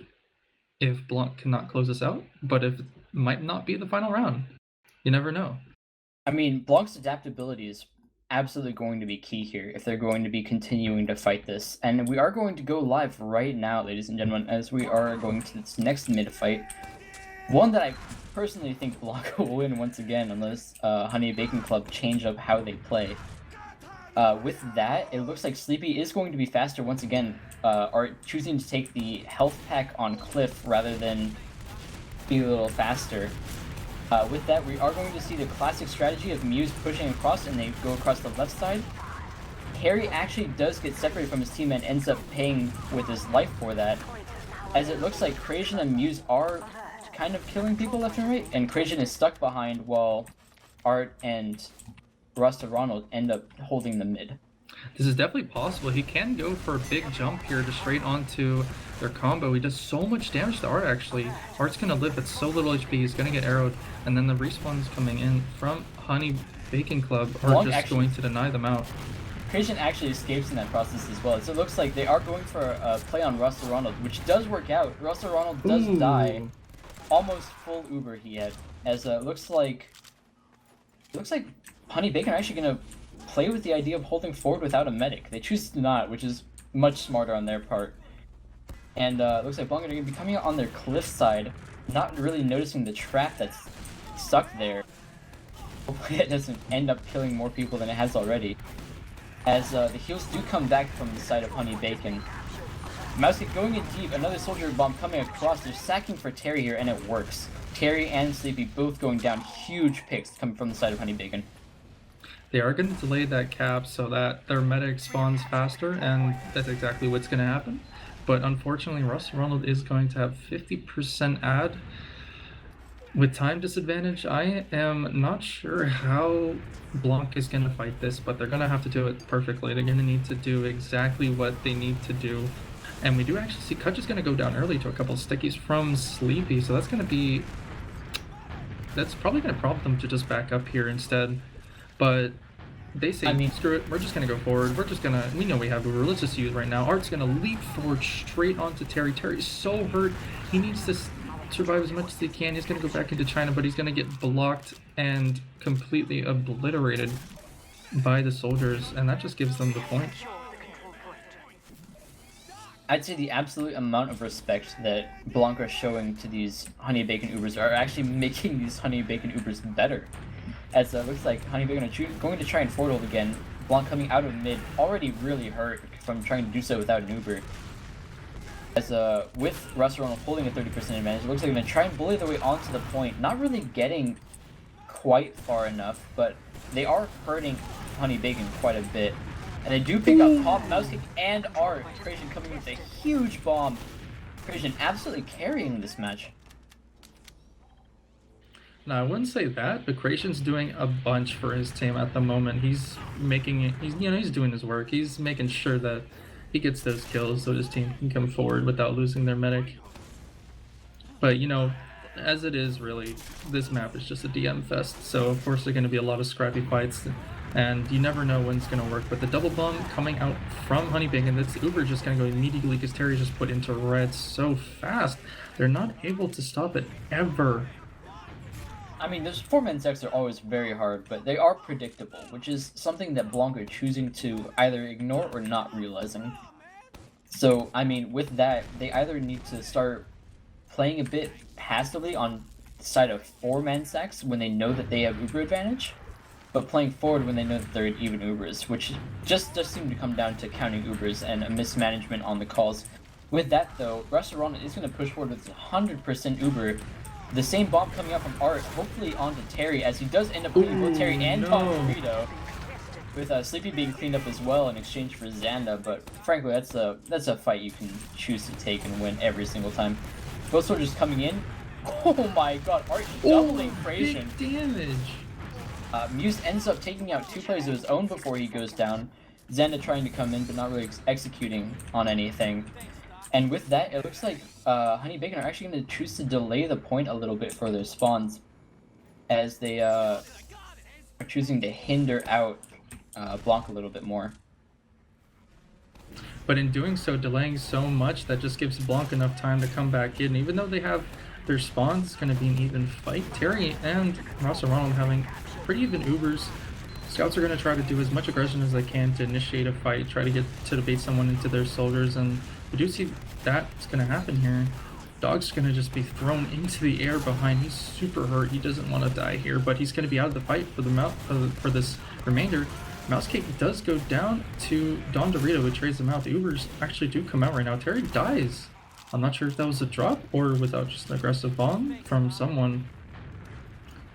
if BLANC cannot close us out, but it might not be the final round. You never know. I mean, BLANC's adaptability is absolutely going to be key here if they're going to be continuing to fight this. And we are going to go live right now, ladies and gentlemen, as we are going to this next mid fight. One that I personally think BLANC will win once again, unless Honey Bacon Club change up how they play. With that, it looks like Sleepy is going to be faster once again, choosing to take the health pack on Cliff rather than be a little faster. With that, we are going to see the classic strategy of Muse pushing across, and they go across the left side. Harry actually does get separated from his team and ends up paying with his life for that, as it looks like Crazian and Muse are kind of killing people left and right, and Crazian is stuck behind while Art and Rasta Ronald end up holding the mid. This is definitely possible. He can go for a big jump here to straight onto their combo. He does so much damage to Art, actually. Art's gonna live at so little HP, he's gonna get arrowed, and then the respawns coming in from Honey Bacon Club are just going to deny them out. Creation actually escapes in that process as well. So it looks like they are going for a play on Russell Ronald, which does work out. Russell Ronald does die. Almost full Uber he had. As it looks like Honey Bacon are actually gonna play with the idea of holding forward without a medic. They choose to not, which is much smarter on their part. And it looks like BLANC are gonna be coming out on their cliff side, not really noticing the trap that's stuck there. Hopefully it doesn't end up killing more people than it has already. As the heals do come back from the side of Honey Bacon. Mousekick going in deep, another soldier bomb coming across. They're sacking for Terry here, and it works. Terry and Sleepy both going down. Huge picks coming from the side of Honey Bacon. They are going to delay that cap so that their medic spawns faster, and that's exactly what's going to happen. But unfortunately, Russell Ronald is going to have 50% add with time disadvantage. I am not sure how BLANC is going to fight this, but they're going to have to do it perfectly. They're going to need to do exactly what they need to do. And we do actually see Kutch is going to go down early to a couple stickies from Sleepy, so that's going to be... that's probably going to prompt them to just back up here instead. But they say, screw it, we're just going to go forward. We're just going to... we know we have Uber. Let's just use it right now. Art's going to leap forward straight onto Terry. Terry's so hurt. He needs to survive as much as he can. He's going to go back into China, but he's going to get blocked and completely obliterated by the soldiers, and that just gives them the point. I'd say the absolute amount of respect that BLANC are showing to these Honey Bacon Ubers are actually making these Honey Bacon Ubers better. As it looks like Honey Bacon are going to try and forward hold again. BLANC coming out of mid, already really hurt from trying to do so without an Uber. As with Russell Ronald holding a 30% advantage, it looks like they're going to try and bully their way onto the point. Not really getting quite far enough, but they are hurting Honey Bacon quite a bit. And they do pick up Pop, Mousekick, and Art. Creation coming with a huge bomb. Creation absolutely carrying this match. No, I wouldn't say that, but Creation's doing a bunch for his team at the moment. He's making it, he's doing his work. He's making sure that he gets those kills so his team can come forward without losing their medic. But as it is, really, this map is just a DM fest, so of course there are going to be a lot of scrappy fights, and you never know when it's going to work. But the double bomb coming out from Honey Bacon, that's Uber just going to go immediately because Terry just put into red so fast. They're not able to stop it ever. I mean, those 4-man sets are always very hard, but they are predictable, which is something that BLANC are choosing to either ignore or not realizing. So, I mean, with that, they either need to start playing a bit passively on the side of 4-man sacks when they know that they have Uber advantage, but playing forward when they know that they're even Ubers, which just seem to come down to counting Ubers and a mismanagement on the calls. With that, though, Russell Ronald is going to push forward with 100% Uber. The same bomb coming out from Art, hopefully onto Terry, as he does end up putting both Terry and Tom Frito, with Sleepy being cleaned up as well in exchange for Xanda. But frankly, that's a fight you can choose to take and win every single time. Both soldiers coming in. Oh my god, Art doubling Creation. Big damage. Muse ends up taking out 2 players of his own before he goes down. Xanda trying to come in, but not really executing on anything. And with that, it looks like Honey Bacon are actually going to choose to delay the point a little bit for their spawns, as they are choosing to hinder out BLANC a little bit more. But in doing so, delaying so much, that just gives BLANC enough time to come back in. Even though they have their spawns, it's going to be an even fight. Terry and Russell Ronald having pretty even Ubers. Scouts are going to try to do as much aggression as they can to initiate a fight, try to get to bait someone into their soldiers, and we do see that's going to happen here. Dog's going to just be thrown into the air behind. He's super hurt. He doesn't want to die here, but he's going to be out of the fight for the for this remainder. Mousekick does go down to Don Dorito, who trades them out. The Ubers actually do come out right now. Terry dies. I'm not sure if that was a drop or without just an aggressive bomb from someone.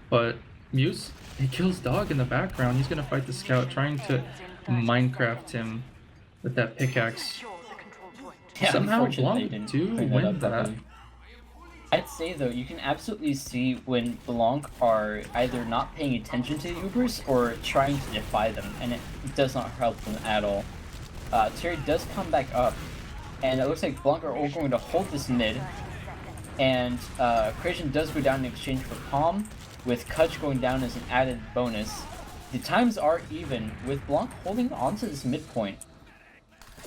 But Muse, he kills Dog in the background. He's going to fight the scout, trying to Minecraft him with that pickaxe. Yeah, somehow BLANC do win that. I'd say though, you can absolutely see when BLANC are either not paying attention to the Ubers or trying to defy them, and it does not help them at all. Terry does come back up, and it looks like BLANC are all going to hold this mid, and Creation does go down in exchange for Palm, with Kutch going down as an added bonus. the times are even with BLANC holding on to this midpoint.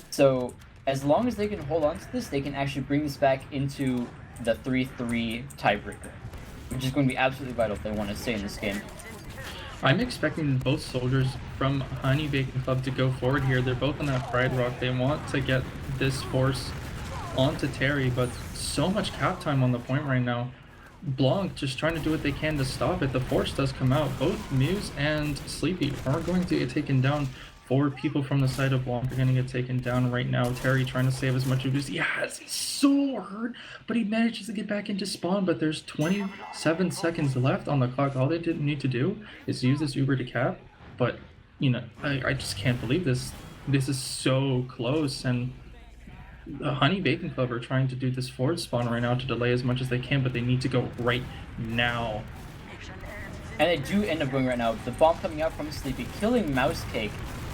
So as long as they can hold on to this, they can actually bring this back into the 3-3 tiebreaker, which is going to be absolutely vital if they want to stay in this game. I'm expecting both soldiers from Honey Bacon Club to go forward here. They're both on that Pride Rock. They want to get this force onto Terry, but so much cap time on the point right now. BLANC just trying to do what they can to stop it. The force does come out. Both Muse and Sleepy are going to get taken down. 4 people from the side of BLANC are going to get taken down right now. Terry trying to save as much of his. Yes, he's so hurt, but he manages to get back into spawn. But there's 27 seconds left on the clock. All they didn't need to do is use this Uber to cap. But, you know, I just can't believe this. This is so close. And the Honey Bacon Club are trying to do this forward spawn right now to delay as much as they can, but they need to go right now. And they do end up going right now. The bomb coming out from Sleepy, killing Mouse Cake,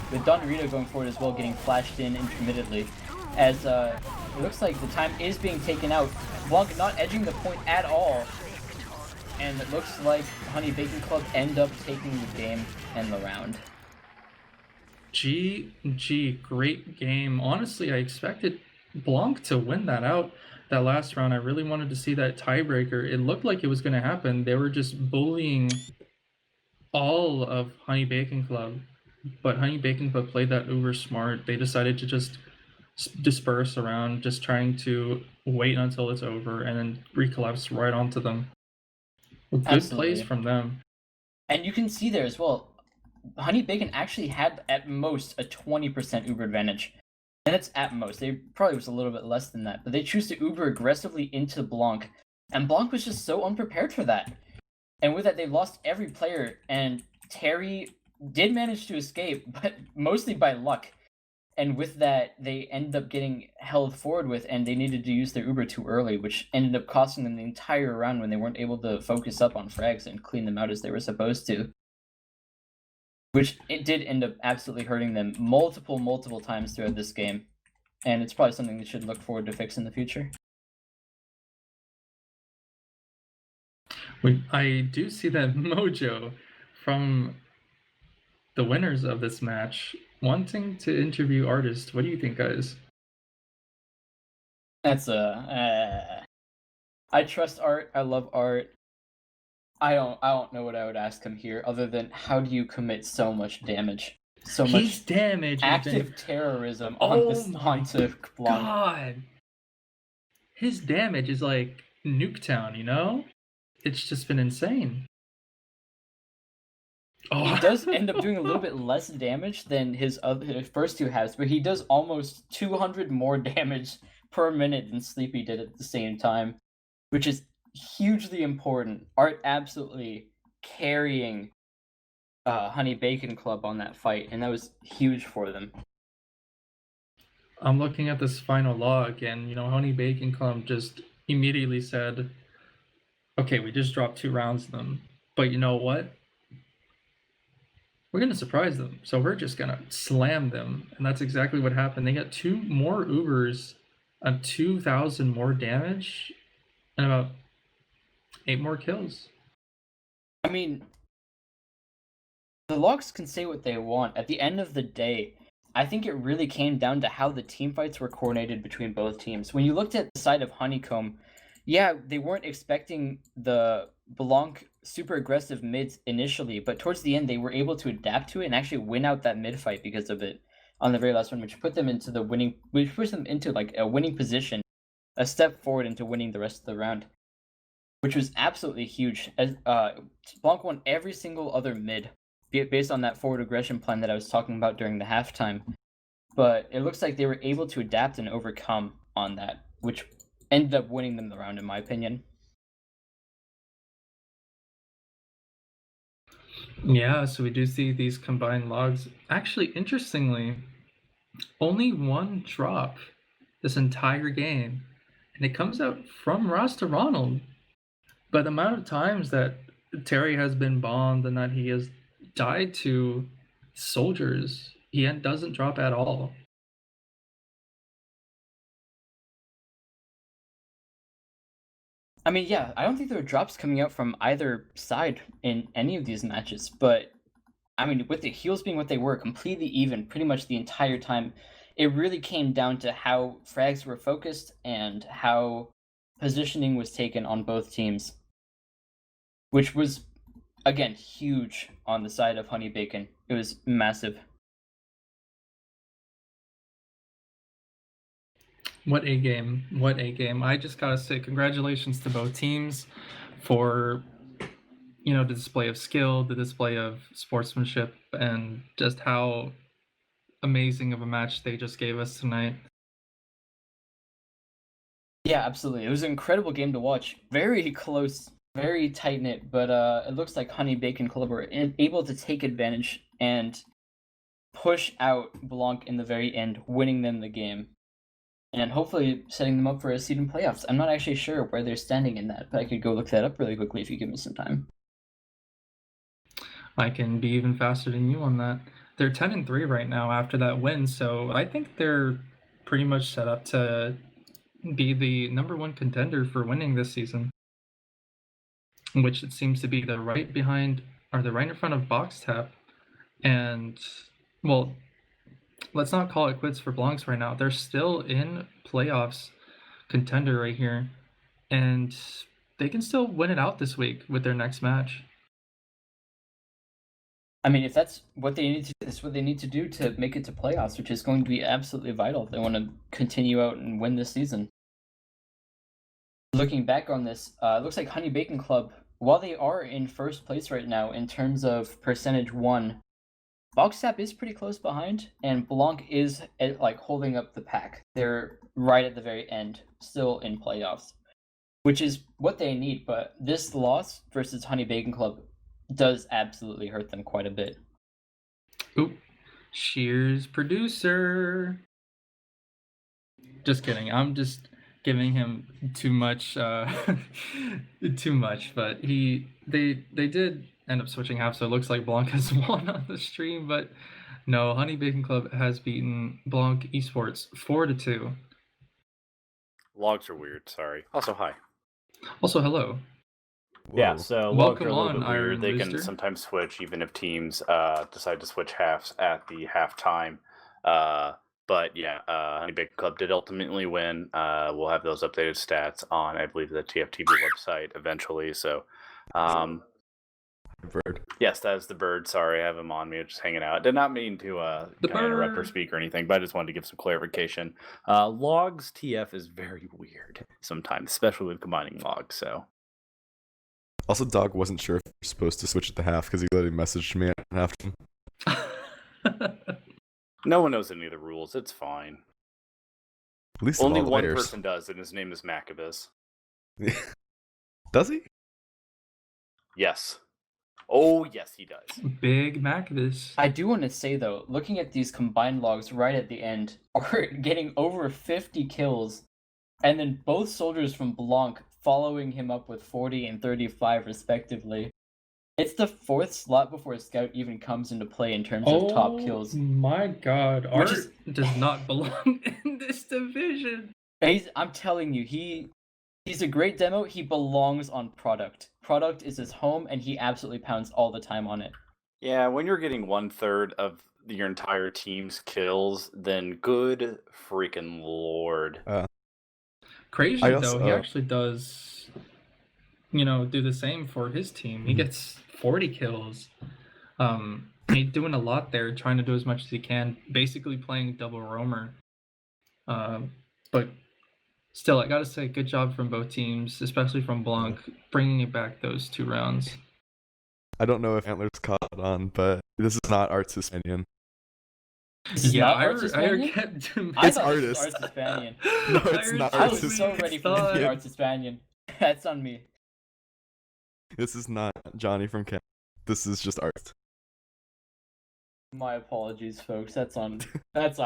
with Don Dorito going forward as well, getting flashed in intermittently. As it looks like the time is being taken out. BLANC not edging the point at all. And it looks like Honey Bacon Club end up taking the game and the round. GG, great game. Honestly, I expected BLANC to win that out that last round. I really wanted to see that tiebreaker. It looked like it was going to happen. They were just bullying all of Honey Bacon Club, but Honey Bacon Club played that uber smart. They decided to just disperse around, just trying to wait until it's over and then recollapse right onto them. Good plays from them. And you can see there as well, Honey Bacon actually had at most a 20% Uber advantage. And that's at most. They probably was a little bit less than that. But they choose to Uber aggressively into BLANC. And BLANC was just so unprepared for that. And with that, they lost every player. And Terry did manage to escape, but mostly by luck. And with that, they ended up getting held forward with, and they needed to use their Uber too early, which ended up costing them the entire round when they weren't able to focus up on frags and clean them out as they were supposed to. Which it did end up absolutely hurting them multiple times throughout this game. And it's probably something they should look forward to fix in the future. I do see that Mojo from the winners of this match wanting to interview artists. What do you think, guys? That's I trust Art. I love Art. I don't know what I would ask him here, other than how do you commit so much damage, so much damage, active terrorism onto BLANC? God, his damage is like Nuketown, you know? It's just been insane. Oh. He does end up doing a little bit less damage than his first 2 halves, but he does almost 200 more damage per minute than Sleepy did at the same time, which is hugely important. Art absolutely carrying Honey Bacon Club on that fight, and that was huge for them. I'm looking at this final log, and Honey Bacon Club just immediately said, okay, we just dropped 2 rounds of them, but you know what? We're going to surprise them, so we're just going to slam them, and that's exactly what happened. They got 2 more Ubers and 2,000 more damage, and about 8 more kills. I mean, the logs can say what they want. At the end of the day, I think it really came down to how the team fights were coordinated between both teams. When you looked at the side of Honeycomb, yeah, they weren't expecting the BLANC super aggressive mids initially, but towards the end they were able to adapt to it and actually win out that mid fight because of it on the very last one, which put them into like a winning position, a step forward into winning the rest of the round, which was absolutely huge. As BLANC won every single other mid based on that forward aggression plan that I was talking about during the halftime. But it looks like they were able to adapt and overcome on that, which ended up winning them the round, in my opinion. Yeah, so we do see these combined logs. Actually, interestingly, only 1 drop this entire game, and it comes out from Rasta Ronald. But the amount of times that Terry has been bombed and that he has died to soldiers, he doesn't drop at all. I mean, yeah, I don't think there were drops coming out from either side in any of these matches, but I mean, with the heals being what they were, completely even pretty much the entire time, it really came down to how frags were focused and how positioning was taken on both teams, which was, again, huge on the side of Honey Bacon. It was massive. What a game. What a game. I just gotta say congratulations to both teams for, the display of skill, the display of sportsmanship, and just how amazing of a match they just gave us tonight. Yeah, absolutely. It was an incredible game to watch. Very close, very tight-knit, but it looks like Honey Bacon Club were able to take advantage and push out BLANC in the very end, winning them the game. And hopefully setting them up for a seed in playoffs. I'm not actually sure where they're standing in that, but I could go look that up really quickly if you give me some time. I can be even faster than you on that. They're 10-3 right now after that win, so I think they're pretty much set up to be the #1 contender for winning this season, which it seems to be they're right behind, or they're right in front of Box Tap. And, well, let's not call it quits for BLANCs right now. They're still in playoffs contender right here, and they can still win it out this week with their next match. I mean, if that's what they need to, that's what they need to do to make it to playoffs, which is going to be absolutely vital if they want to continue out and win this season. Looking back on this, it looks like Honey Bacon Club, while they are in first place right now in terms of percentage won, Boxtap is pretty close behind, and BLANC is holding up the pack. They're right at the very end, still in playoffs, which is what they need. But this loss versus Honey Bacon Club does absolutely hurt them quite a bit. Oop. Shears producer. Just kidding. I'm just giving him too much too much, but they did end up switching half, so it looks like BLANC has won on the stream, but no, Honey Bacon Club has beaten BLANC Esports 4-2. Logs are weird, sorry. Also, hi. Also, hello. Yeah, Whoa. so logs Welcome are a little on, bit Iron weird. They Rooster. can sometimes switch even if teams decide to switch halves at the halftime. But yeah, Honey Bacon Club did ultimately win. We'll have those updated stats on, I believe, the TFTV website eventually. So, Bird. yes, that is the bird. Sorry, I have him on me, just hanging out. Did not mean to interrupt or bird. speak or anything, but I just wanted to give some clarification. Logs TF is very weird sometimes, especially with combining logs. So. Also, Dog wasn't sure if you're supposed to switch at the half because he literally messaged me at halftime. No one knows any of the rules. It's fine. At least Only of all the one players. person does, and his name is Maccabeus. Does he? Yes. Oh, yes, he does. Big Mac this. I do want to say, though, looking at these combined logs right at the end, are getting over 50 kills, and then both soldiers from BLANC following him up with 40 and 35 respectively. It's the fourth slot before Scout even comes into play in terms of top kills. Oh my god, Which Art does not belong in this division. I'm telling you, he's a great demo. He belongs on Product. Product is his home, and he absolutely pounds all the time on it. Yeah, when you're getting 1/3 of your entire team's kills, then good freaking lord. Crazy also- though, he actually does, do the same for his team. He gets 40 kills. He's doing a lot there, trying to do as much as he can, basically playing double roamer. But still, I gotta say, good job from both teams, especially from BLANC, bringing it back those 2 rounds. I don't know if Antlers caught on, but this is not Arts Hispanian. This is not Arts Hispanian? I It's thought this was Artist. Arts Hispanian. No, it's not I Arts was so ready for this to be Arts Hispanian. That's on me. This is not Johnny from Camp. This is just Art. My apologies, folks. That's on me. That's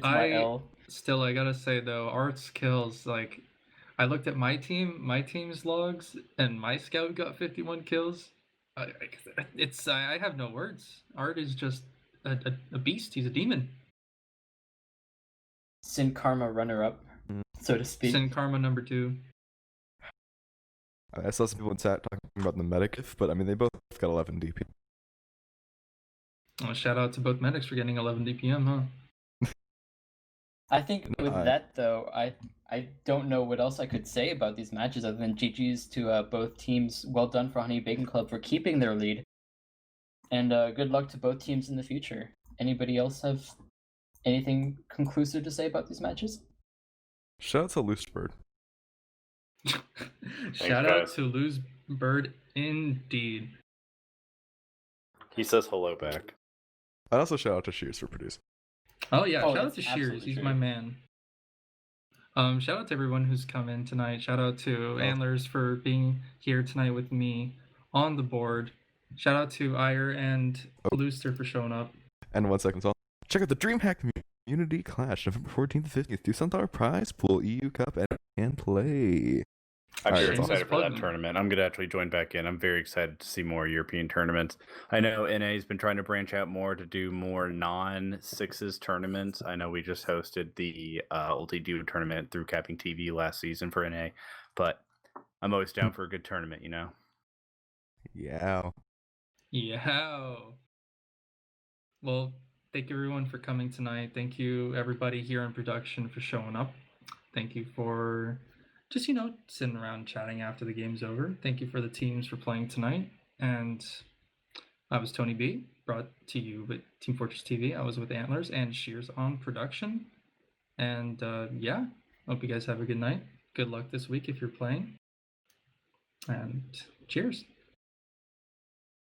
my L. Still, I gotta say though, Art's kills, I looked at my team's logs, and my scout got 51 kills. I have no words. Art is just a beast. He's a demon. Sin Karma runner-up, so to speak. Sin Karma number 2. I saw some people in chat talking about the medic, but I mean they both got 11 DP. Well, shout out to both medics for getting 11 DPM, huh? I think No, with that though, I don't know what else I could say about these matches other than GG's to both teams. Well done for Honey Bacon Club for keeping their lead, and good luck to both teams in the future. Anybody else have anything conclusive to say about these matches? Shout out to Loose Bird. Shout out guys. to Lose Bird indeed. He says hello back. I'd also shout out to Shears for producing. Oh yeah, Oh, shout out that's to Shears. absolutely He's true. my man. Shout out to everyone who's come in tonight. Shout out to Antlers for being here tonight with me on the board. Shout out to Ire and Looster for showing up. And 1 second, so check out the DreamHack Community Clash November 14th to 15th. Do $1 prize pool, EU Cup, and play. I'm very Alright, excited for that plug. tournament. I'm going to actually join back in. I'm very excited to see more European tournaments. I know NA's been trying to branch out more to do more non-sixes tournaments. I know we just hosted the Ulti Duo tournament through Capping TV last season for NA, but I'm always down for a good tournament, you know? Yeah. Yeah. Well, thank you everyone for coming tonight. Thank you everybody here in production for showing up. Thank you for just, sitting around chatting after the game's over. Thank you for the teams for playing tonight. And I was Tony B, brought to you with Team Fortress TV. I was with Antlers and Shears on production. And yeah, hope you guys have a good night. Good luck this week if you're playing. And cheers.